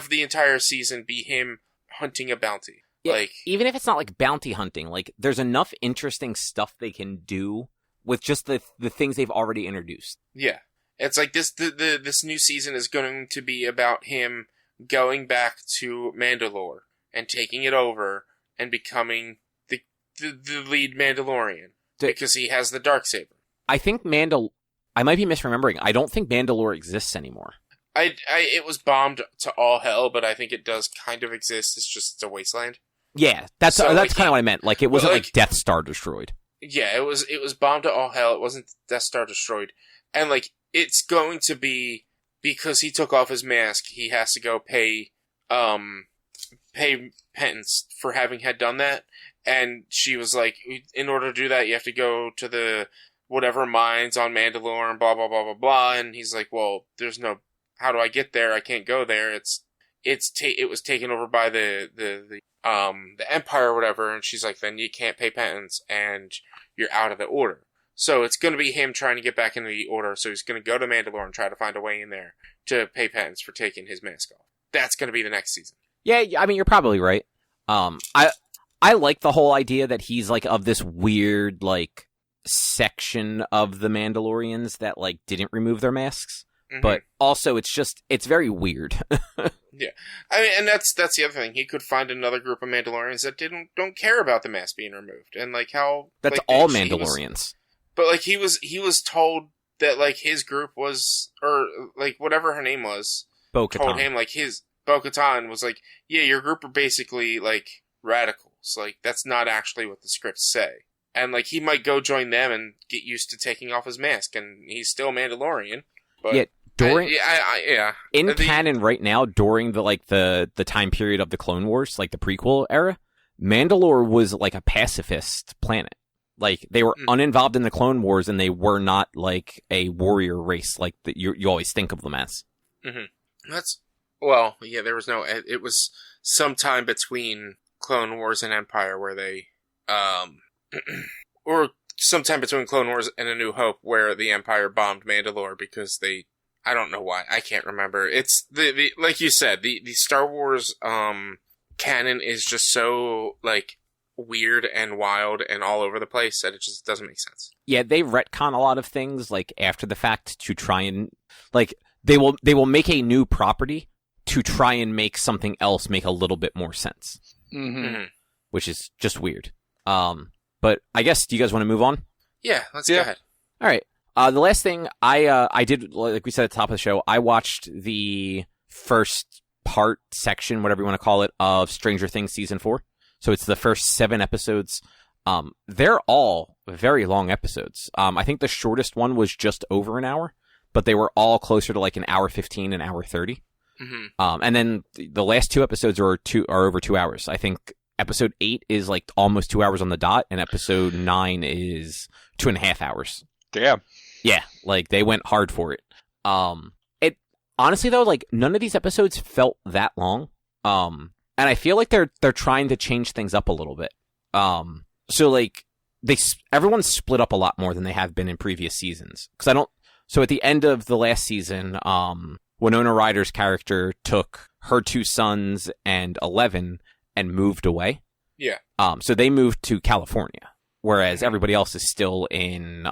the entire season be him hunting a bounty. Yeah, like, even if it's not, like, bounty hunting, like, there's enough interesting stuff they can do with just the things they've already introduced. Yeah. It's like this new season is going to be about him going back to Mandalore and taking it over and becoming the lead Mandalorian because he has the Darksaber. I think I might be misremembering. I don't think Mandalore exists anymore. It was bombed to all hell, but I think it does kind of exist. It's a wasteland. Yeah, that's kind of what I meant. Like, it wasn't like Death Star destroyed. Yeah, it was bombed to all hell. It wasn't Death Star destroyed. And, like, it's going to be, because he took off his mask, he has to go pay penance for having had done that. And she was like, in order to do that, you have to go to the whatever mines on Mandalore and blah, blah, blah, blah, blah. And he's like, well, there's no, how do I get there? I can't go there. It was taken over by the Empire or whatever. And she's like, then you can't pay penance and you're out of the Order. So it's going to be him trying to get back into the Order. So he's going to go to Mandalore and try to find a way in there to pay penance for taking his mask off. That's going to be the next season. Yeah, I mean, you're probably right. I like the whole idea that he's, like, of this weird, like, section of the Mandalorians that, like, didn't remove their masks. Mm-hmm. But also, it's very weird. Yeah. I mean, and that's the other thing. He could find another group of Mandalorians that don't care about the mask being removed. And, like, how... That's, like, all Mandalorians. But, like, he was told that, like, his group was... Or, like, whatever her name was... Bo-Katan. Told him, like, Bo-Katan was like, yeah, your group are basically, like, radicals. Like, that's not actually what the scripts say. And, like, he might go join them and get used to taking off his mask, and he's still Mandalorian. But yeah, during yeah. In canon right now, during the time period of the Clone Wars, like the prequel era, Mandalore was like a pacifist planet. Like they were uninvolved in the Clone Wars, and they were not like a warrior race like that you always think of them as. Mm-hmm. There was no. It was sometime between Clone Wars and Empire where they, or sometime between Clone Wars and A New Hope where the Empire bombed Mandalore because they. I don't know why. I can't remember. It's the like you said, the Star Wars canon is just so like weird and wild and all over the place that it just doesn't make sense. Yeah, they retcon a lot of things like after the fact to try and like they will make a new property to try and make something else make a little bit more sense. Mm-hmm. Which is just weird. But I guess, do you guys want to move on? Yeah, let's go ahead. All right. The last thing I did, like we said at the top of the show, I watched the first part, section, whatever you want to call it, of Stranger Things Season 4. So it's the first 7 episodes. They're all very long episodes. I think the shortest one was just over an hour, but they were all closer to like an hour 15, an hour 30. Mm-hmm. And then the last 2 episodes are over 2 hours. I think episode 8 is like almost 2 hours on the dot, and episode 9 is 2.5 hours. Damn. Yeah, like they went hard for it. It honestly though, like none of these episodes felt that long. And I feel like they're trying to change things up a little bit. So like everyone's split up a lot more than they have been in previous seasons. So at the end of the last season, Winona Ryder's character took her 2 sons and 11 and moved away. Yeah. So they moved to California, whereas everybody else is still in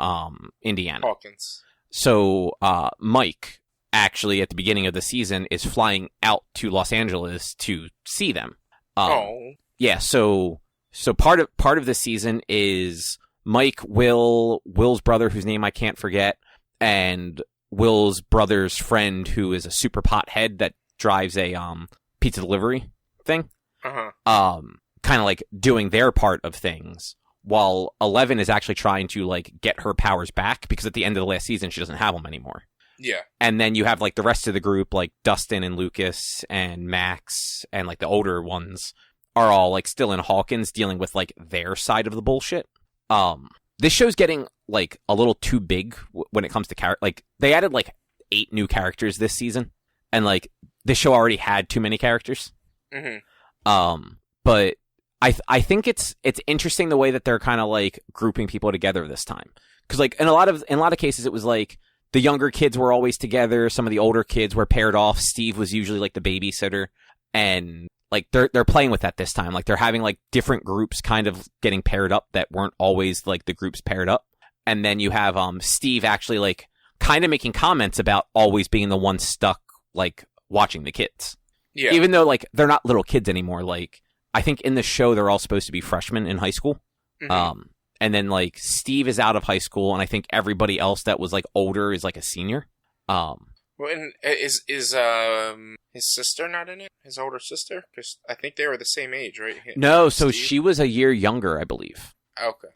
Indiana. Hawkins. So Mike, actually, at the beginning of the season, is flying out to Los Angeles to see them. Yeah, so part of this season is Mike, Will's brother, whose name I can't forget, and Will's brother's friend, who is a super pothead that drives a pizza delivery thing. Kind of like doing their part of things, while 11 is actually trying to like get her powers back, because at the end of the last season she doesn't have them anymore. Yeah. And then you have like the rest of the group, like Dustin and Lucas and Max, and like the older ones are all like still in Hawkins dealing with like their side of the bullshit. This show's getting like a little too big when it comes to like they added like 8 new characters this season, and like this show already had too many characters. But I think it's interesting the way that they're kind of like grouping people together this time, because like in a lot of cases it was like the younger kids were always together, some of the older kids were paired off. Steve was usually like the babysitter, and like they're playing with that this time. Like they're having like different groups kind of getting paired up that weren't always like the groups paired up. And then you have Steve actually like kind of making comments about always being the one stuck like watching the kids. Yeah. Even though like they're not little kids anymore. Like I think in the show they're all supposed to be freshmen in high school. And then like Steve is out of high school, and I think everybody else that was like older is like a senior. Well, and is his sister not in it? His older sister? Because I think they were the same age, right? No, so she was a year younger, I believe. Okay.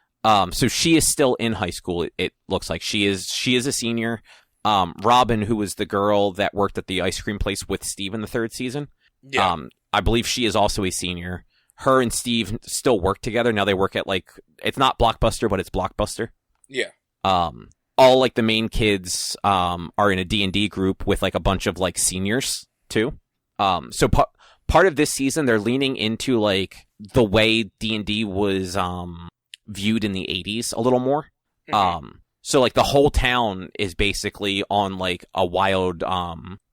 So she is still in high school. It looks like she is a senior. Robin, who was the girl that worked at the ice cream place with Steve in the 3rd season. Yeah. I believe she is also a senior. Her and Steve still work together. Now they work at like, it's not Blockbuster, but it's Blockbuster. Yeah. All like the main kids are in a D&D group with like a bunch of like seniors too. So part of this season they're leaning into like the way D&D was viewed in the 80s a little more. So like the whole town is basically on like a wild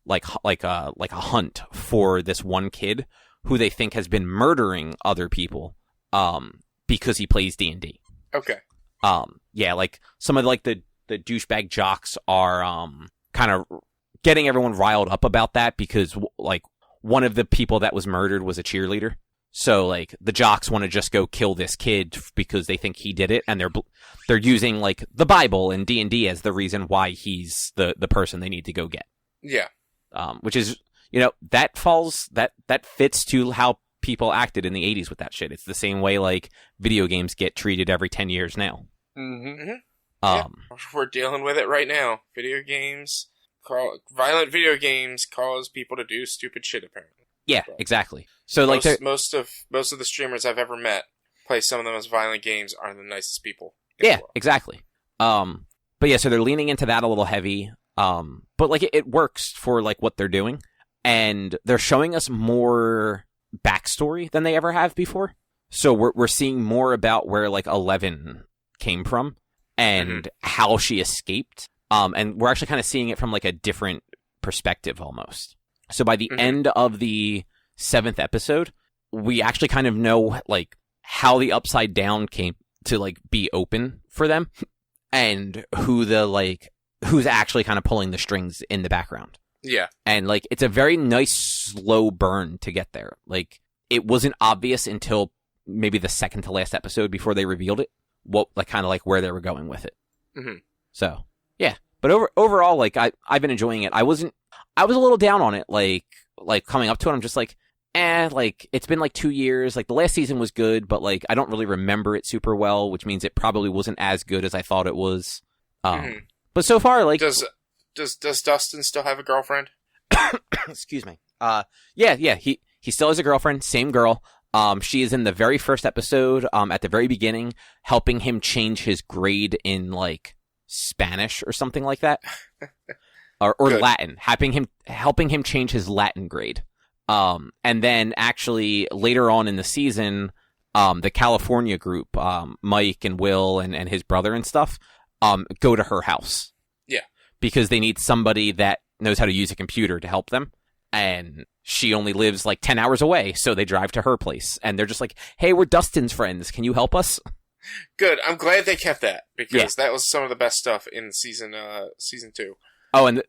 like a hunt for this one kid who they think has been murdering other people because he plays D&D. Okay. Yeah, like some of like the douchebag jocks are kind of getting everyone riled up about that, because like one of the people that was murdered was a cheerleader. So like the jocks want to just go kill this kid because they think he did it, and they're using like the Bible and D&D as the reason why he's the person they need to go get. Yeah. Which is, you know, that fits to how people acted in the 80s with that shit. It's the same way like video games get treated every 10 years now. Yeah, we're dealing with it right now. Video games, violent video games cause people to do stupid shit, apparently. Yeah, exactly. So most of the streamers I've ever met play some of the most violent games are the nicest people. Yeah, exactly. But yeah, so they're leaning into that a little heavy. But like it works for like what they're doing, and they're showing us more backstory than they ever have before. So we're seeing more about where like 11 came from and how she escaped. And we're actually kind of seeing it from like a different perspective almost. So by the end of the 7th episode, we actually kind of know like how the Upside Down came to like be open for them and who's actually kind of pulling the strings in the background. Yeah. And like it's a very nice slow burn to get there. Like it wasn't obvious until maybe the second to last episode before they revealed it, what like kind of like where they were going with it. So yeah, but overall, like I've been enjoying it. I was a little down on it, like coming up to it. I'm just like, like it's been like 2 years. Like the last season was good, but like I don't really remember it super well, which means it probably wasn't as good as I thought it was. But so far, like, does Dustin still have a girlfriend? Excuse me. Yeah. He still has a girlfriend, same girl. She is in the very first episode, at the very beginning, helping him change his grade in like Spanish or something like that, or Latin, helping him change his Latin grade. And then actually later on in the season, the California group, Mike and Will and his brother and stuff, go to her house. Yeah, because they need somebody that knows how to use a computer to help them. And she only lives like 10 hours away, so they drive to her place. And they're just like, hey, we're Dustin's friends. Can you help us? Good. I'm glad they kept that, because that was some of the best stuff in season 2. Oh, and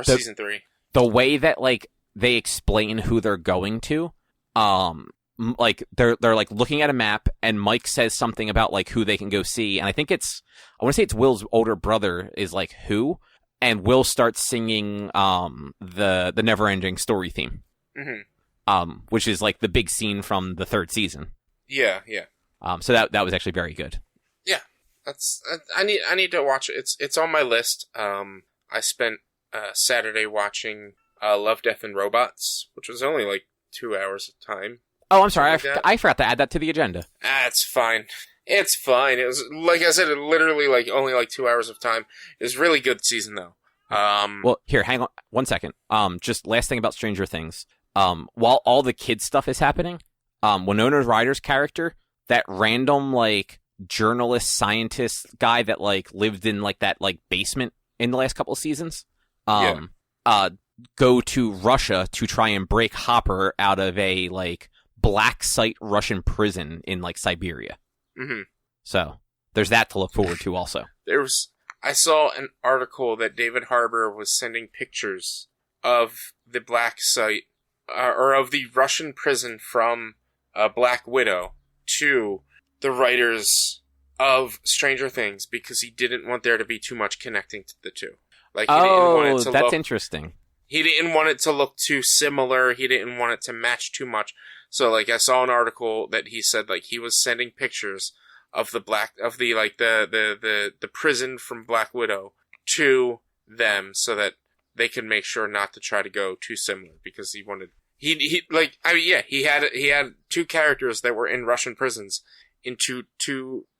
season 3. The way that like they explain who they're going to, like they're like looking at a map, and Mike says something about like who they can go see, and I want to say it's Will's older brother is like who. And Will starts singing the Never-Ending Story theme, which is like the big scene from the 3rd season. Yeah. So that was actually very good. Yeah, I need to watch it. It's on my list. I spent Saturday watching Love, Death, and Robots, which was only like 2 hours of time. Oh, I'm sorry, I forgot to add that to the agenda. It's fine. It's fine. It was, like I said, it literally like only like 2 hours of time. It was really good season though. Well, here, hang on 1 second. Just last thing about Stranger Things. While all the kid stuff is happening, Winona Ryder's character, that random like journalist scientist guy that like lived in like that like basement in the last couple of seasons, go to Russia to try and break Hopper out of a like black site Russian prison in like Siberia. So there's that to look forward to also. I saw an article that David Harbour was sending pictures of the black site, or of the Russian prison from Black Widow to the writers of Stranger Things, because he didn't want there to be too much connecting to the two. Like, that's interesting. He didn't want it to look too similar. He didn't want it to match too much. So, like, I saw an article that he said, like, he was sending pictures of the prison from Black Widow to them so that they could make sure not to try to go too similar, because he wanted, he had 2 characters that were in Russian prisons in two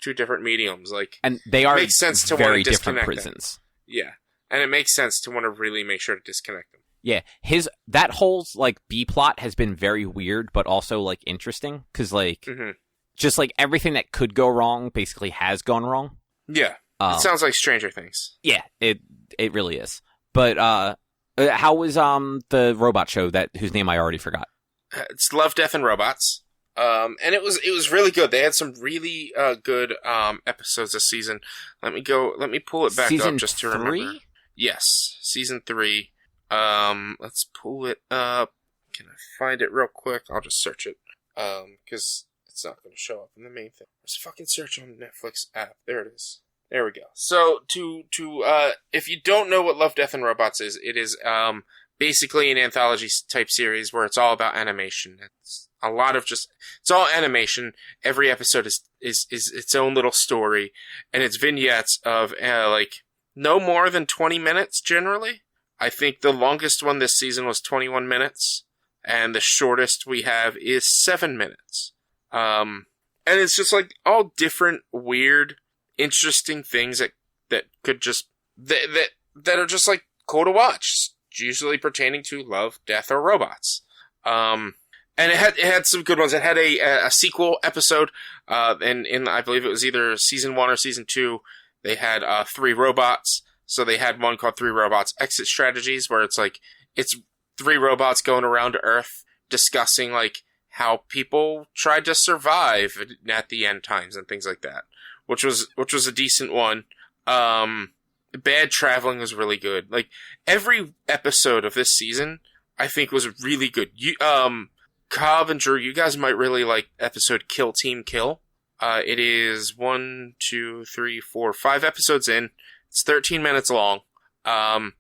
different mediums, like, and they are makes sense to very want to different disconnect prisons. them. Yeah. And it makes sense to want to really make sure to disconnect them. Yeah, that whole like B plot has been very weird, but also like interesting, because like just like everything that could go wrong basically has gone wrong. Yeah, it sounds like Stranger Things. Yeah, it really is. But how was the robot show whose name I already forgot? It's Love, Death, and Robots. And it was really good. They had some really good episodes this season. Let me pull it back up just to remember. Season 3? Yes, season 3. Let's pull it up. Can I find it real quick? I'll just search it. Because it's not going to show up in the main thing. There's a fucking search on the Netflix app. There it is. There we go. So, if you don't know what Love, Death, and Robots is, it is, basically an anthology type series where it's all about animation. It's a lot of it's all animation. Every episode is its own little story, and it's vignettes of, like, no more than 20 minutes generally. I think the longest one this season was 21 minutes, and the shortest we have is 7 minutes. And it's just like all different, weird, interesting things that could just that are just like cool to watch, usually pertaining to love, death, or robots. And it had some good ones. It had a sequel episode, and I believe it was either season 1 or season 2. They had 3 robots. So they had one called 3 Robots Exit Strategies, where it's 3 robots going around Earth discussing like how people tried to survive at the end times and things like that, which was a decent one. Bad Traveling was really good. Like every episode of this season, I think was really good. Cobb and Droo, you guys might really like episode Kill Team Kill. It is 1, 2, 3, 4, 5 episodes in. It's 13 minutes long. I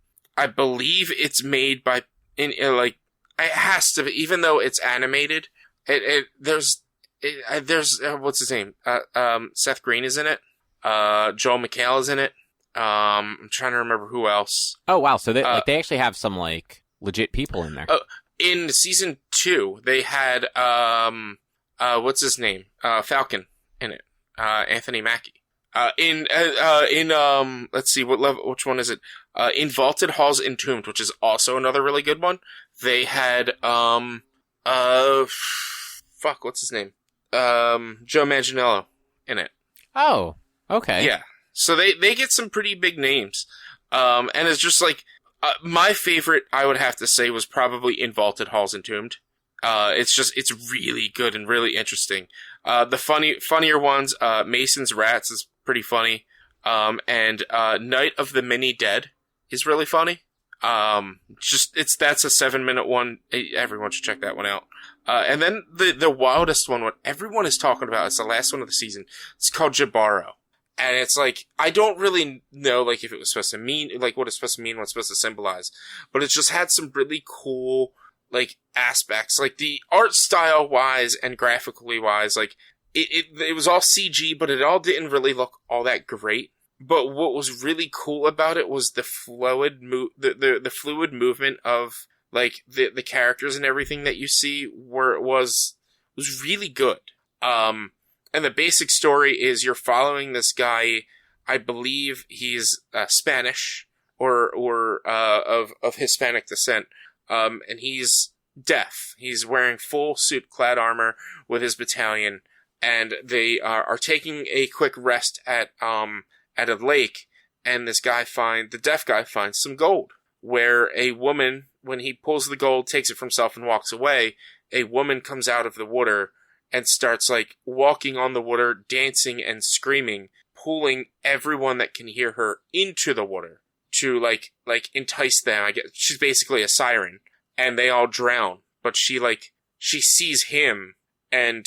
believe it's made by it has to be, even though it's animated. There's what's his name? Seth Green is in it. Joel McHale is in it. I'm trying to remember who else. Oh wow! So they actually have some like legit people in there. In season 2, they had what's his name? Falcon in it. Anthony Mackie. Let's see, which one is it? In Vaulted Halls Entombed, which is also another really good one. They had, what's his name? Joe Manganiello in it. Oh, okay. Yeah. So they get some pretty big names. And it's just like, my favorite, I would have to say, was probably In Vaulted Halls Entombed. It's really good and really interesting. The funnier ones, Mason's Rats is pretty funny. And Night of the Mini Dead is really funny. That's a 7-minute one. Everyone should check that one out. And then the wildest one, what everyone is talking about, is the last one of the season. It's called Jabaro. And it's like, I don't really know, like, if it was supposed to mean, like, what it's supposed to mean, what it's supposed to symbolize. But it just had some really cool, like, aspects. Like, the art style-wise and graphically-wise, like, it was all CG, but it all didn't really look all that great. But what was really cool about it was the fluid movement of, like, the characters and everything that you see was really good. And the basic story is you're following this guy. I believe he's Spanish or of Hispanic descent. And he's deaf. He's wearing full suit clad armor with his battalion, and they are taking a quick rest at a lake. And the deaf guy finds some gold, where a woman, when he pulls the gold, takes it for himself and walks away. A woman comes out of the water and starts, like, walking on the water, dancing and screaming, pulling everyone that can hear her into the water to, like entice them. I guess she's basically a siren, and they all drown. But she sees him, and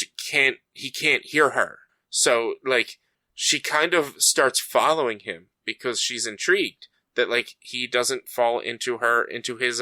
he can't hear her. So, like, she kind of starts following him because she's intrigued that, like, he doesn't fall into her entrancement.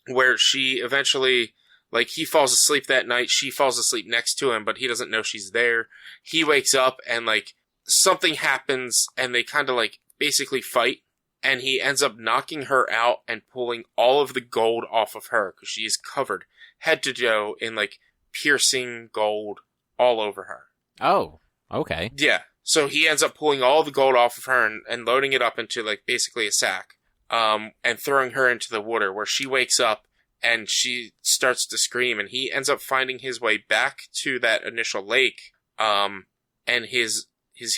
Where she eventually, like, he falls asleep that night, she falls asleep next to him, but he doesn't know she's there. He wakes up and, like, something happens, and they kind of, like, basically fight, and he ends up knocking her out and pulling all of the gold off of her, because she is covered head to toe in, like, piercing gold all over her. Oh, okay. Yeah. So he ends up pulling all the gold off of her and loading it up into, like, basically a sack. And throwing her into the water, where she wakes up and she starts to scream, and he ends up finding his way back to that initial lake, and his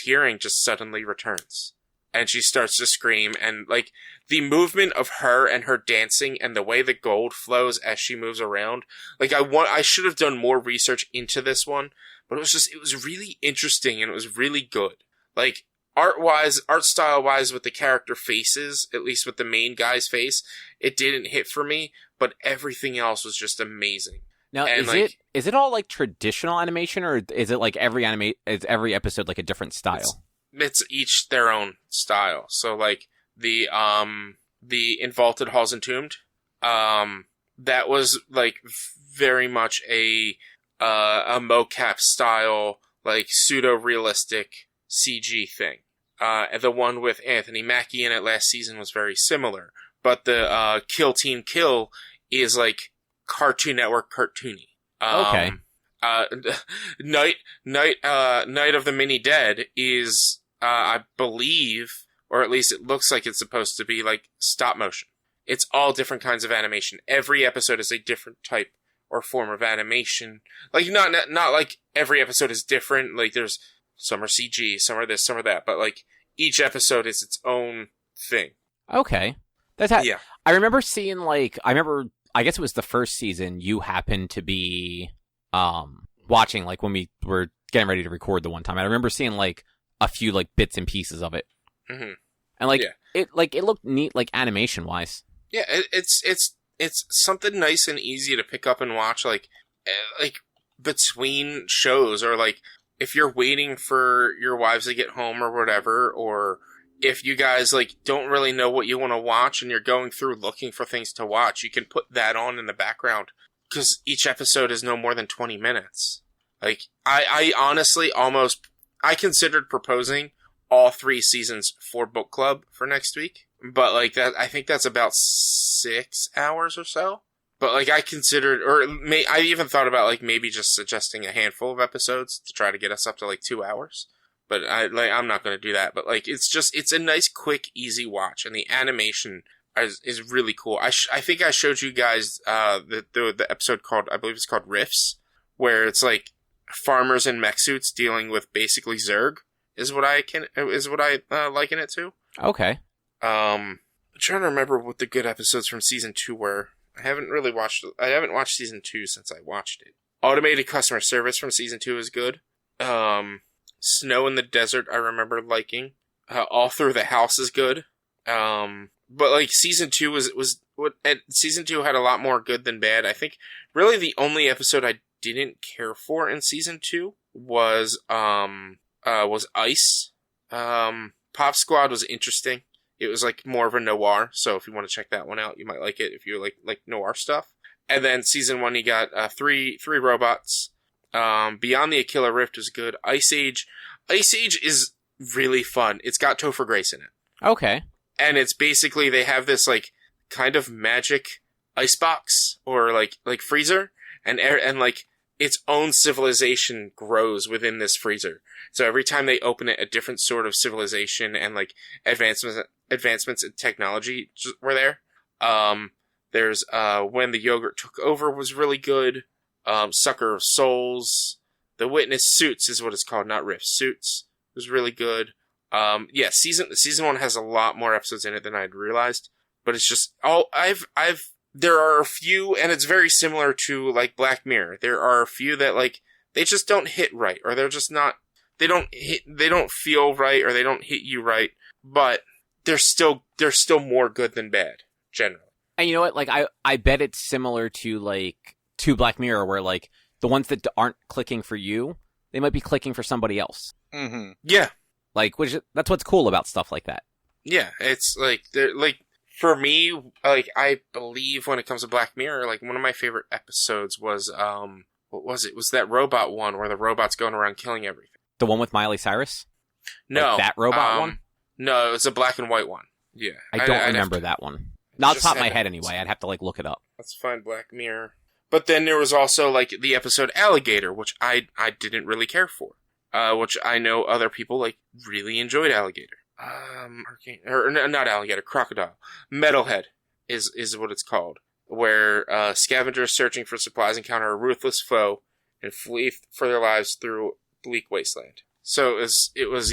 hearing just suddenly returns, and she starts to scream, and, like, the movement of her and her dancing and the way the gold flows as she moves around, like, I should have done more research into this one, but it was really interesting, and it was really good. Like, art style-wise, with the character faces, at least with the main guy's face, it didn't hit for me, but everything else was just amazing. Now, is it all, like, traditional animation, or is it, like, is every episode, like, a different style? It's each their own style. So, like, the In Vaulted Halls Entombed, that was, like, very much a mocap style, like, pseudo-realistic CG thing. The one with Anthony Mackie in it last season was very similar. But the Kill Team Kill is like Cartoon Network cartoony. Okay. Night of the Mini Dead is, I believe, or at least it looks like it's supposed to be like stop motion. It's all different kinds of animation. Every episode is a different type or form of animation. Like not like every episode is different. Like there's some are CG, some are this, some are that. But like each episode is its own thing. Okay, yeah. I remember seeing I guess it was the first season. You happened to be watching like when we were getting ready to record the one time. I remember seeing like a few like bits and pieces of it, and it looked neat, like animation wise. Yeah, it's something nice and easy to pick up and watch, like between shows, or like if you're waiting for your wives to get home or whatever, or if you guys like don't really know what you want to watch and you're going through looking for things to watch, you can put that on in the background because each episode is no more than 20 minutes. Like I honestly I considered proposing all 3 seasons for book club for next week, but like that, I think that's about 6 hours or so. But like I considered, I even thought about like maybe just suggesting a handful of episodes to try to get us up to like 2 hours. But I'm not going to do that. But like it's a nice, quick, easy watch, and the animation is really cool. I think I showed you guys the episode called, I believe it's called Riffs, where it's like farmers in mech suits dealing with basically Zerg is what I liken it to. Okay. I'm trying to remember what the good episodes from season 2 were. I haven't watched season 2 since I watched it. Automated customer service from season 2 is good. Snow in the Desert I remember liking. All Through the House is good. But like season 2 season 2 had a lot more good than bad. I think really the only episode I didn't care for in season 2 was Ice. Pop Squad was interesting. It was like more of a noir, so if you want to check that one out, you might like it if you like noir stuff. And then season 1, you got three robots. Beyond the Aquila Rift is good. Ice Age is really fun. It's got Topher Grace in it. Okay. And it's basically, they have this like kind of magic icebox or like freezer, and like its own civilization grows within this freezer. So every time they open it, a different sort of civilization and like advancements in technology were there. There's When the Yogurt Took Over was really good. Sucker of Souls. The Witness Suits is what it's called, not Rift. Suits was really good. Season 1 has a lot more episodes in it than I'd realized, but it's just there are a few, and it's very similar to like Black Mirror. There are a few that like they just don't hit right, or they're just not. They don't feel right, or they don't hit you right. But they're still more good than bad generally. And you know what? Like I bet it's similar to Black Mirror, where like the ones that aren't clicking for you, they might be clicking for somebody else. Mm-hmm. Yeah. Like, that's what's cool about stuff like that. Yeah, it's like for me, like I believe when it comes to Black Mirror, like one of my favorite episodes was what was it? Was that robot one where the robot's going around killing everything? The one with Miley Cyrus? No, like that robot one. No, it was a black and white one. Yeah, I don't remember that one. Not off the top of my head, anyway. I'd have to look it up. Let's find Black Mirror. But then there was also like the episode Alligator, which I didn't really care for. Which I know other people really enjoyed Alligator. Not Alligator, Crocodile. Metalhead is what it's called, where scavengers searching for supplies encounter a ruthless foe and flee for their lives through bleak wasteland. So it was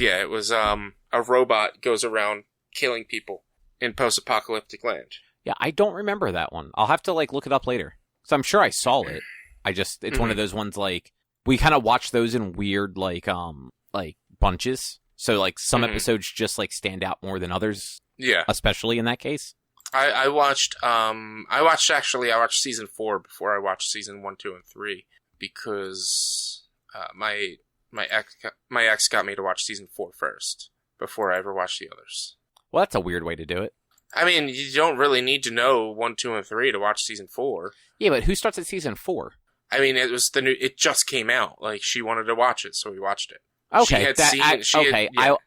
a robot goes around killing people in post-apocalyptic land. Yeah, I don't remember that one. I'll have to look it up later. So I'm sure I saw it. It's one of those ones we kind of watch those in weird bunches. So some episodes just stand out more than others. Yeah. Especially in that case. I watched season 4 before I watched season 1, 2, and 3 because my ex got me to watch season 4 first before I ever watched the others. Well, that's a weird way to do it. I mean, you don't really need to know 1, 2, and 3 to watch season 4. Yeah, but who starts at season 4? I mean, it just came out. She wanted to watch it, so we watched it. Okay,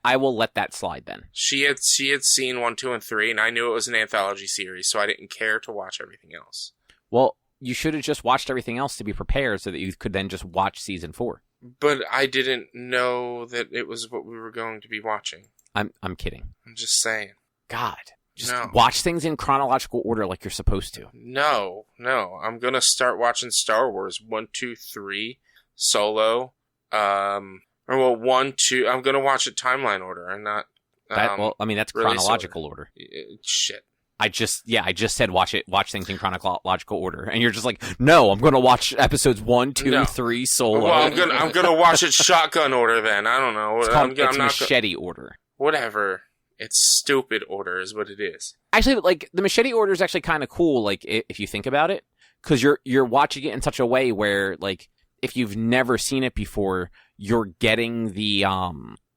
I will let that slide then. She had seen 1, 2, and 3, and I knew it was an anthology series, so I didn't care to watch everything else. Well, you should have just watched everything else to be prepared so that you could then just watch season 4. But I didn't know that it was what we were going to be watching. I'm kidding. I'm just saying. God. Just watch things in chronological order like you're supposed to. No. I'm going to start watching Star Wars 1, 2, 3, Solo. 1, 2. I'm going to watch it timeline order and not. That's chronological order. Shit. I just said watch things in chronological order, and you're just like, no, I'm going to watch episodes 1, 2, 3, Solo. Well, I'm gonna watch it shotgun order then. I don't know. It's machete order. Whatever. It's stupid order is what it is. Actually, like, the machete order is actually kind of cool, like, if you think about it, because you're watching it in such a way where, like, if you've never seen it before, you're getting the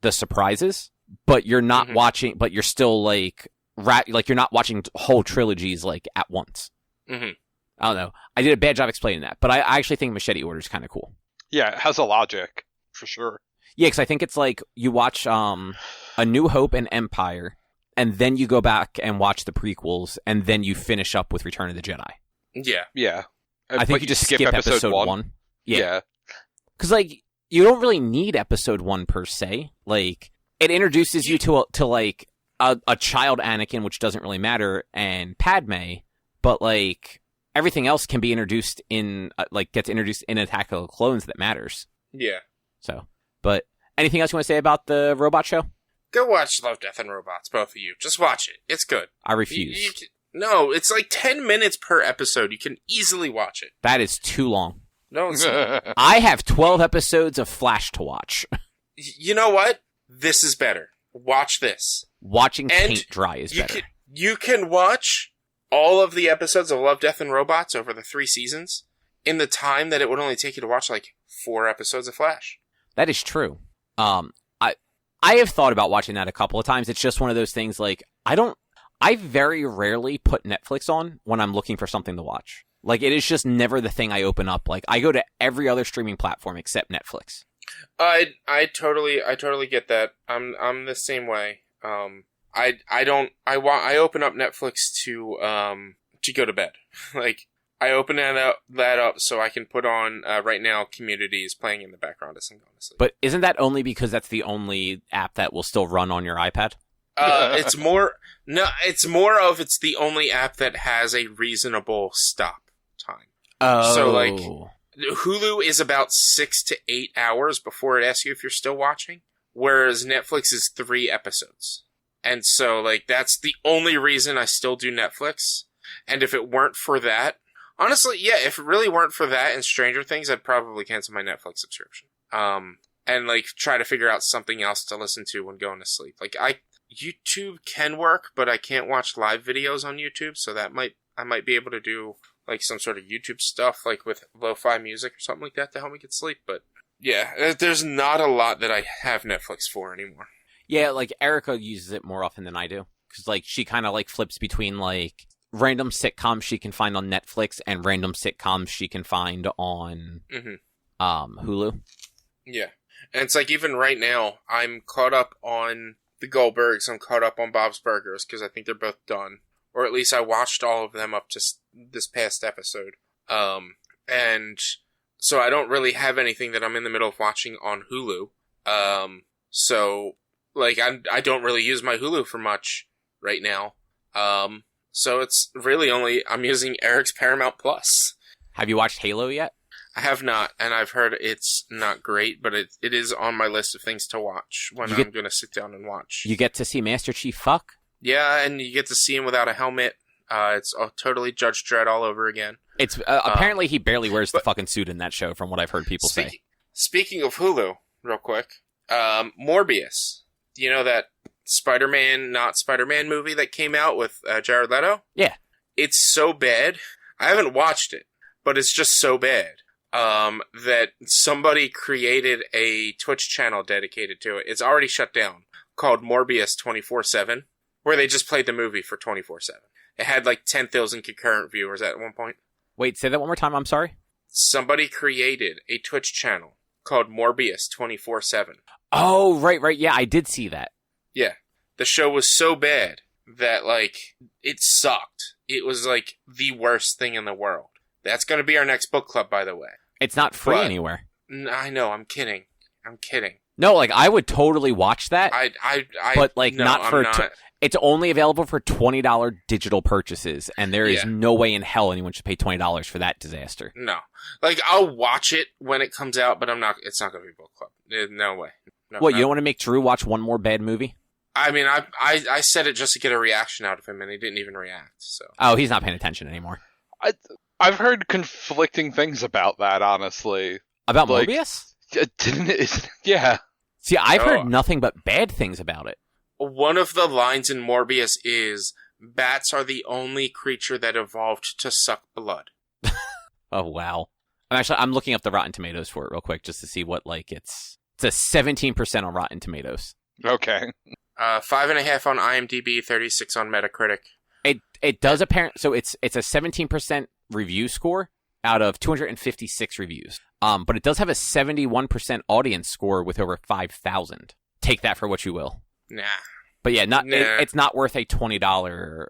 surprises, but you're not watching, but you're still, like, you're not watching whole trilogies, like, at once. Mm-hmm. I don't know. I did a bad job explaining that, but I actually think machete order is kind of cool. Yeah, it has a logic, for sure. Yeah, because I think it's like you watch A New Hope and Empire, and then you go back and watch the prequels, and then you finish up with Return of the Jedi. Yeah. I think you just skip episode 1. Yeah. Because, like, you don't really need episode 1 per se. Like, it introduces you to like, a child Anakin, which doesn't really matter, and Padme, but, like, everything else can be introduced gets introduced in Attack of the Clones that matters. Yeah. So, but anything else you want to say about the robot show? Go watch Love, Death, and Robots, both of you. Just watch it. It's good. I refuse. No, it's like 10 minutes per episode. You can easily watch it. That is too long. No, it's not. I have 12 episodes of Flash to watch. You know what? This is better. Watch this. Watching paint dry is better. You can watch all of the episodes of Love, Death, and Robots over the 3 seasons in the time that it would only take you to watch, like, 4 episodes of Flash. That is true. I have thought about watching that a couple of times. It's just one of those things, like, I very rarely put Netflix on when I'm looking for something to watch. Like, it is just never the thing I open up. Like, I go to every other streaming platform except Netflix. I totally get that. I'm the same way. I open up Netflix to go to bed. Like, I open that up so I can put on, right now, Community is playing in the background as I'm going to sleep. But isn't that only because that's the only app that will still run on your iPad? It's more of it's the only app that has a reasonable stop time. Oh. So, like, Hulu is about 6 to 8 hours before it asks you if you're still watching, whereas Netflix is 3 episodes. And so, like, that's the only reason I still do Netflix. And if it weren't for that, honestly, yeah, if it really weren't for that and Stranger Things, I'd probably cancel my Netflix subscription. And, like, try to figure out something else to listen to when going to sleep. Like, YouTube can work, but I can't watch live videos on YouTube, so I might be able to do, like, some sort of YouTube stuff, like, with lo-fi music or something like that to help me get sleep. But, yeah, there's not a lot that I have Netflix for anymore. Yeah, like, Erica uses it more often than I do. Because, like, she kind of, like, flips between, like, random sitcoms she can find on Netflix and random sitcoms she can find on Hulu. Yeah. And it's like, even right now, I'm caught up on the Goldbergs, I'm caught up on Bob's Burgers, because I think they're both done. Or at least I watched all of them up to this past episode. And so I don't really have anything that I'm in the middle of watching on Hulu. So, like, I don't really use my Hulu for much right now. So it's really only, I'm using Eric's Paramount Plus. Have you watched Halo yet? I have not, and I've heard it's not great, but it is on my list of things to watch when I'm going to sit down and watch. You get to see Master Chief fuck? Yeah, and you get to see him without a helmet. It's totally Judge Dredd all over again. It's apparently he barely wears the fucking suit in that show, from what I've heard people say. Speaking of Hulu, real quick, Morbius. Do you know that Spider-Man, not Spider-Man movie that came out with Jared Leto? Yeah. It's so bad. I haven't watched it, but it's just so bad that somebody created a Twitch channel dedicated to it. It's already shut down, called Morbius 24/7, where they just played the movie for 24/7. It had like 10,000 concurrent viewers at one point. Wait, say that one more time, I'm sorry? Somebody created a Twitch channel called Morbius 24/7. Oh, right. Yeah, I did see that. Yeah. The show was so bad that, like, it sucked. It was, like, the worst thing in the world. That's going to be our next book club, by the way. It's not free anywhere. I know, I'm kidding. No, like, I would totally watch that. But, like, no, not for... not. It's only available for $20 digital purchases, and there is no way in hell anyone should pay $20 for that disaster. No. Like, I'll watch it when it comes out, but it's not going to be book club. No way. No, what, you don't want to make Droo watch one more bad movie? I mean, I said it just to get a reaction out of him, and he didn't even react, so. Oh, he's not paying attention anymore. I've heard conflicting things about that, honestly. About Morbius? Yeah. See, I've heard nothing but bad things about it. One of the lines in Morbius is, bats are the only creature that evolved to suck blood. Oh, wow. I'm looking up the Rotten Tomatoes for it real quick, just to see what, like, it's a 17% on Rotten Tomatoes. Okay. 5.5 on IMDb, 36 on Metacritic. It does apparent, so it's a 17% review score out of 256 reviews. But it does have a 71% audience score with over 5,000. Take that for what you will. Nah. But yeah, it's not worth a $20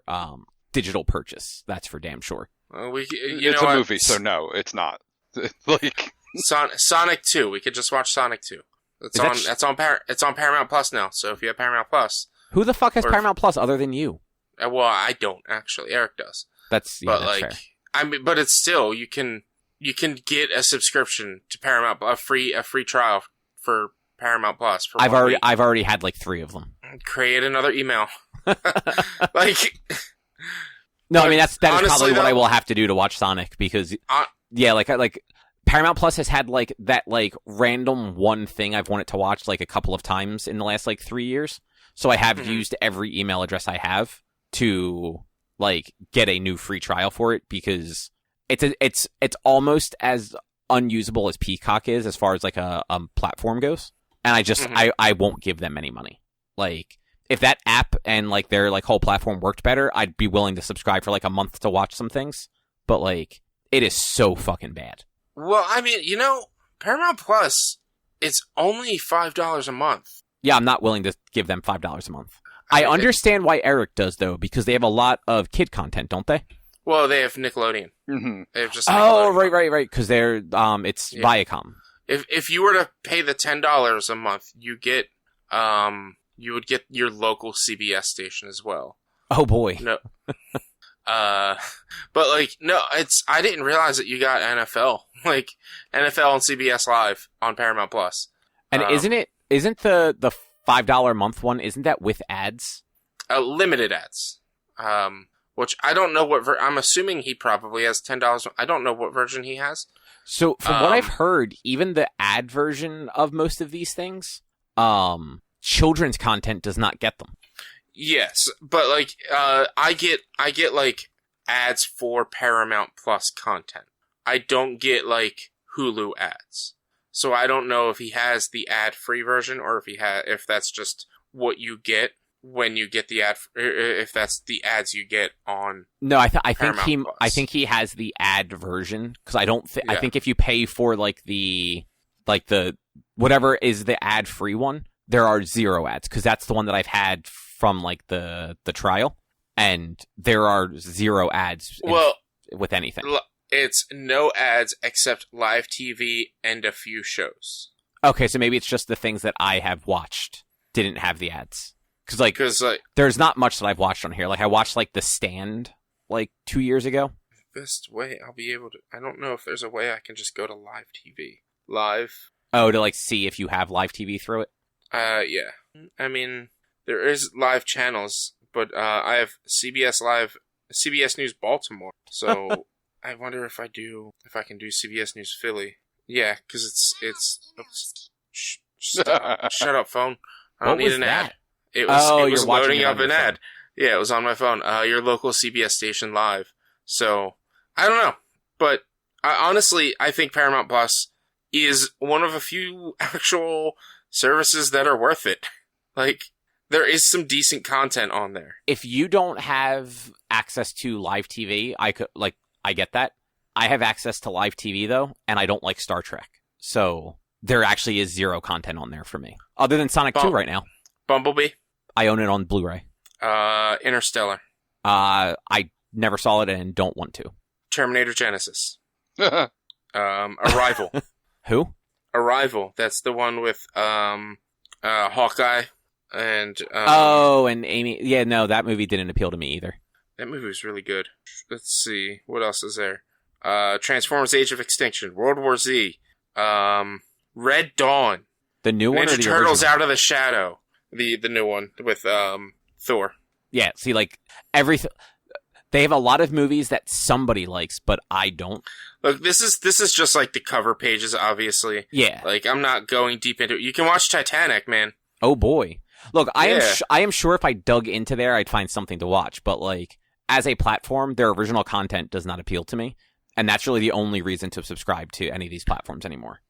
digital purchase. That's for damn sure. It's a movie, so no, it's not. Like Sonic 2. We could just watch Sonic 2. It's on Paramount Plus now. So if you have Paramount Plus, who the fuck has Paramount Plus other than you? Well, I don't actually. Eric does. That's fair. I mean, but it's still you can get a subscription to Paramount, a free trial for Paramount Plus. For I've already had like 3 of them. Create another email. Like, no, I mean that is probably what I will have to do to watch Sonic because like Paramount Plus has had like that like random one thing I've wanted to watch like a couple of times in the last like 3 years. So I have used every email address I have to like get a new free trial for it because it's almost as unusable as Peacock is as far as like a platform goes. And I won't give them any money. Like, if that app and, like, their, like, whole platform worked better, I'd be willing to subscribe for, like, a month to watch some things. But, like, it is so fucking bad. Well, I mean, Paramount Plus, it's only $5 a month. Yeah, I'm not willing to give them $5 a month. I understand why Eric does, though, because they have a lot of kid content, don't they? Well, they have Nickelodeon. Mm-hmm. They have just Nickelodeon. Right, because they're, it's Viacom. If you were to pay the $10 a month, you would get your local CBS station as well. Oh boy. No. But like no, I didn't realize that you got NFL. Like NFL and CBS Live on Paramount Plus. And isn't the $5 a month one, isn't that with ads? Limited ads. Which I don't know what I'm assuming he probably has $10. I don't know what version he has. So, from what I've heard, even the ad version of most of these things, children's content does not get them. Yes, but like, I get like ads for Paramount Plus content. I don't get like Hulu ads, so I don't know if he has the ad-free version or if that's just what you get when you get the ad, if that's the ads you get on. No, I think he has the ad version because I think if you pay for like the whatever is the ad free one, there are 0 ads because that's the one that I've had from like the trial, and there are 0 ads. With anything, it's no ads except live TV and a few shows. Okay, so maybe it's just the things that I have watched didn't have the ads. Because there's not much that I've watched on here. Like, I watched, like, The Stand, like, 2 years ago. Best way I'll be able to... I don't know if there's a way I can just go to live TV. Live. Oh, to, like, see if you have live TV through it? Yeah. I mean, there is live channels, but I have CBS News Baltimore. So, I wonder if I can do CBS News Philly. Yeah, because it's... Shut up, phone. I don't need an ad. It was loading up an ad. Yeah, it was on my phone. Your local CBS station live. So, I don't know. But, honestly, I think Paramount Plus is one of a few actual services that are worth it. Like, there is some decent content on there. If you don't have access to live TV, I get that. I have access to live TV, though, and I don't like Star Trek. So, there actually is zero content on there for me. Other than Sonic 2 right now. Bumblebee? I own it on Blu-ray. Interstellar. I never saw it and don't want to. Terminator Genesis. Arrival. Who? Arrival. That's the one with Hawkeye and... and Amy. Yeah, no, that movie didn't appeal to me either. That movie was really good. Let's see. What else is there? Transformers Age of Extinction. World War Z. Red Dawn. The new one or the original? Turtles Out of the Shadow. The new one with Thor. Yeah, see, like, everything... They have a lot of movies that somebody likes, but I don't. Look, this is just like the cover pages, obviously. Yeah. Like, I'm not going deep into it. You can watch Titanic, man. Oh, boy. Look, I am sure if I dug into there, I'd find something to watch. But, like, as a platform, their original content does not appeal to me. And that's really the only reason to subscribe to any of these platforms anymore.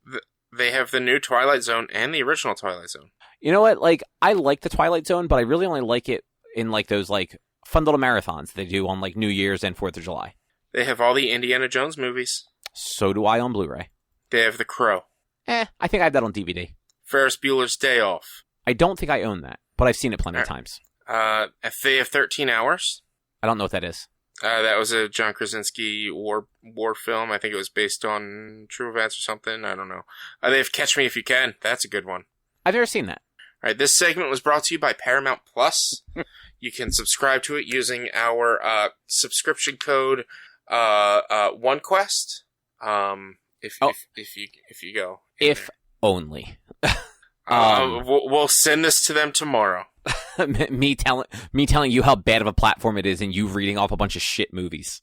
They have the new Twilight Zone and the original Twilight Zone. You know what? Like, I like the Twilight Zone, but I really only like it in, like, those, like, fun little marathons they do on, like, New Year's and 4th of July. They have all the Indiana Jones movies. So do I on Blu-ray. They have The Crow. I think I have that on DVD. Ferris Bueller's Day Off. I don't think I own that, but I've seen it plenty of times. They have 13 Hours. I don't know what that is. That was a John Krasinski war film. I think it was based on true events or something. I don't know. They have Catch Me If You Can. That's a good one. I've never seen that. All right, this segment was brought to you by Paramount Plus. You can subscribe to it using our subscription code OneQuest. If you go. If only. We'll send this to them tomorrow. me telling you how bad of a platform it is, and you reading off a bunch of shit movies.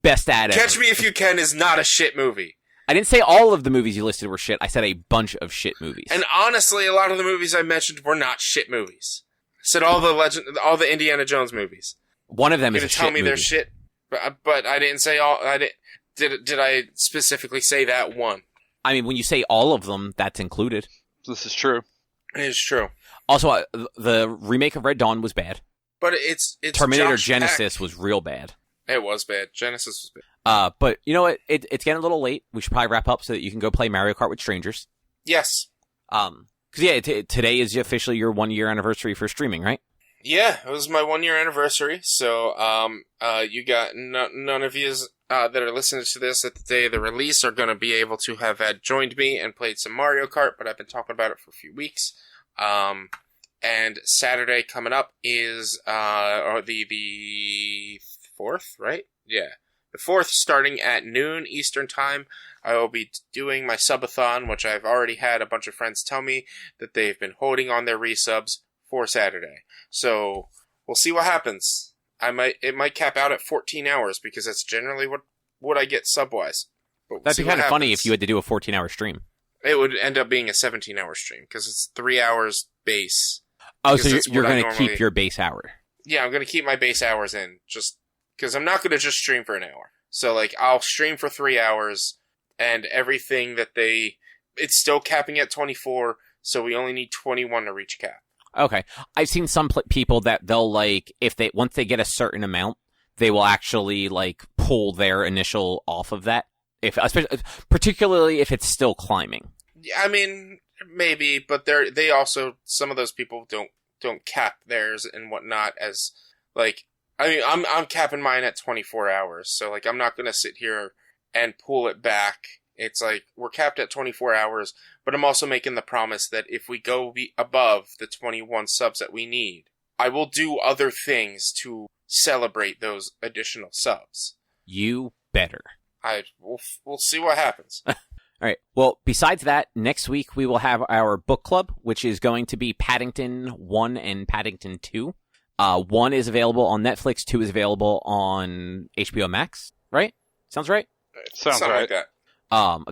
Best at it. Catch Me If You Can is not a shit movie. I didn't say all of the movies you listed were shit. I said a bunch of shit movies. And honestly, a lot of the movies I mentioned were not shit movies. I said all the Indiana Jones movies. One of them is a shit movie. Tell me they're shit, but I didn't say all. Did I specifically say that one? I mean, when you say all of them, that's included. This is true. It is true. Also, the remake of Red Dawn was bad. But it's Terminator Josh Genesis Peck. Was real bad. It was bad. Genesis was bad. But you know what? It's getting a little late. We should probably wrap up so that you can go play Mario Kart with strangers. Yes. Because yeah, today is officially your 1 year anniversary for streaming, right? Yeah, it was my 1 year anniversary. So, you got none of you that are listening to this at the day of the release are going to be able to have joined me and played some Mario Kart, but I've been talking about it for a few weeks. And Saturday coming up is the 4th, right? Yeah. The 4th, starting at noon Eastern Time, I will be doing my subathon, which I've already had a bunch of friends tell me that they've been holding on their resubs for Saturday. So, we'll see what happens. It might cap out at 14 hours, because that's generally what I get sub-wise. That'd be kind of funny if you had to do a 14-hour stream. It would end up being a 17-hour stream, because it's 3 hours base. Oh, so you're going to keep your base hour. Yeah, I'm going to keep my base hours in, just because I'm not going to just stream for an hour. So, like, I'll stream for 3 hours, and everything that it's still capping at 24, so we only need 21 to reach cap. Okay. I've seen some people that they'll, like, once they get a certain amount, they will actually, like, pull their initial off of that. Particularly if it's still climbing. Yeah, I mean, maybe, but they also, some of those people don't cap theirs and whatnot as, like, I mean, I'm capping mine at 24 hours, so, like, I'm not gonna sit here and pull it back. It's like, we're capped at 24 hours, but I'm also making the promise that if we go above the 21 subs that we need, I will do other things to celebrate those additional subs. You better. We'll see what happens. All right. Well, besides that, next week we will have our book club, which is going to be Paddington 1 and Paddington 2. 1 is available on Netflix, 2 is available on HBO Max, right? Sounds right? Sounds right. Like that.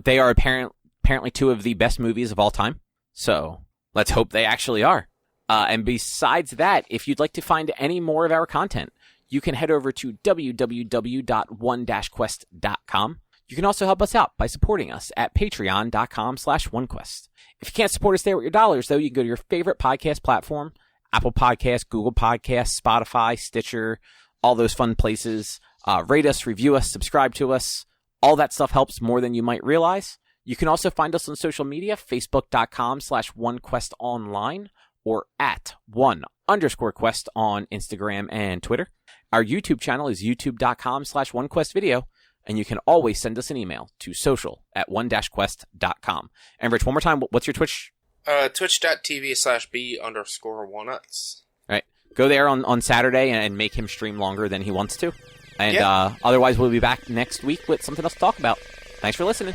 They are apparently 2 of the best movies of all time. So let's hope they actually are. And besides that, if you'd like to find any more of our content, you can head over to www.one-quest.com. You can also help us out by supporting us at patreon.com/onequest. If you can't support us there with your dollars, though, you can go to your favorite podcast platform, Apple Podcasts, Google Podcasts, Spotify, Stitcher, all those fun places. Rate us, review us, subscribe to us. All that stuff helps more than you might realize. You can also find us on social media, facebook.com/OneQuestOnline or at @1_Quest on Instagram and Twitter. Our YouTube channel is youtube.com/OneQuestVideo, and you can always send us an email to social@one-quest.com. And Rich, one more time, what's your Twitch? Twitch.tv/B_Walnuts. All right. Go there on Saturday and make him stream longer than he wants to. And otherwise, we'll be back next week with something else to talk about. Thanks for listening.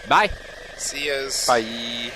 Bye. See yas. Bye.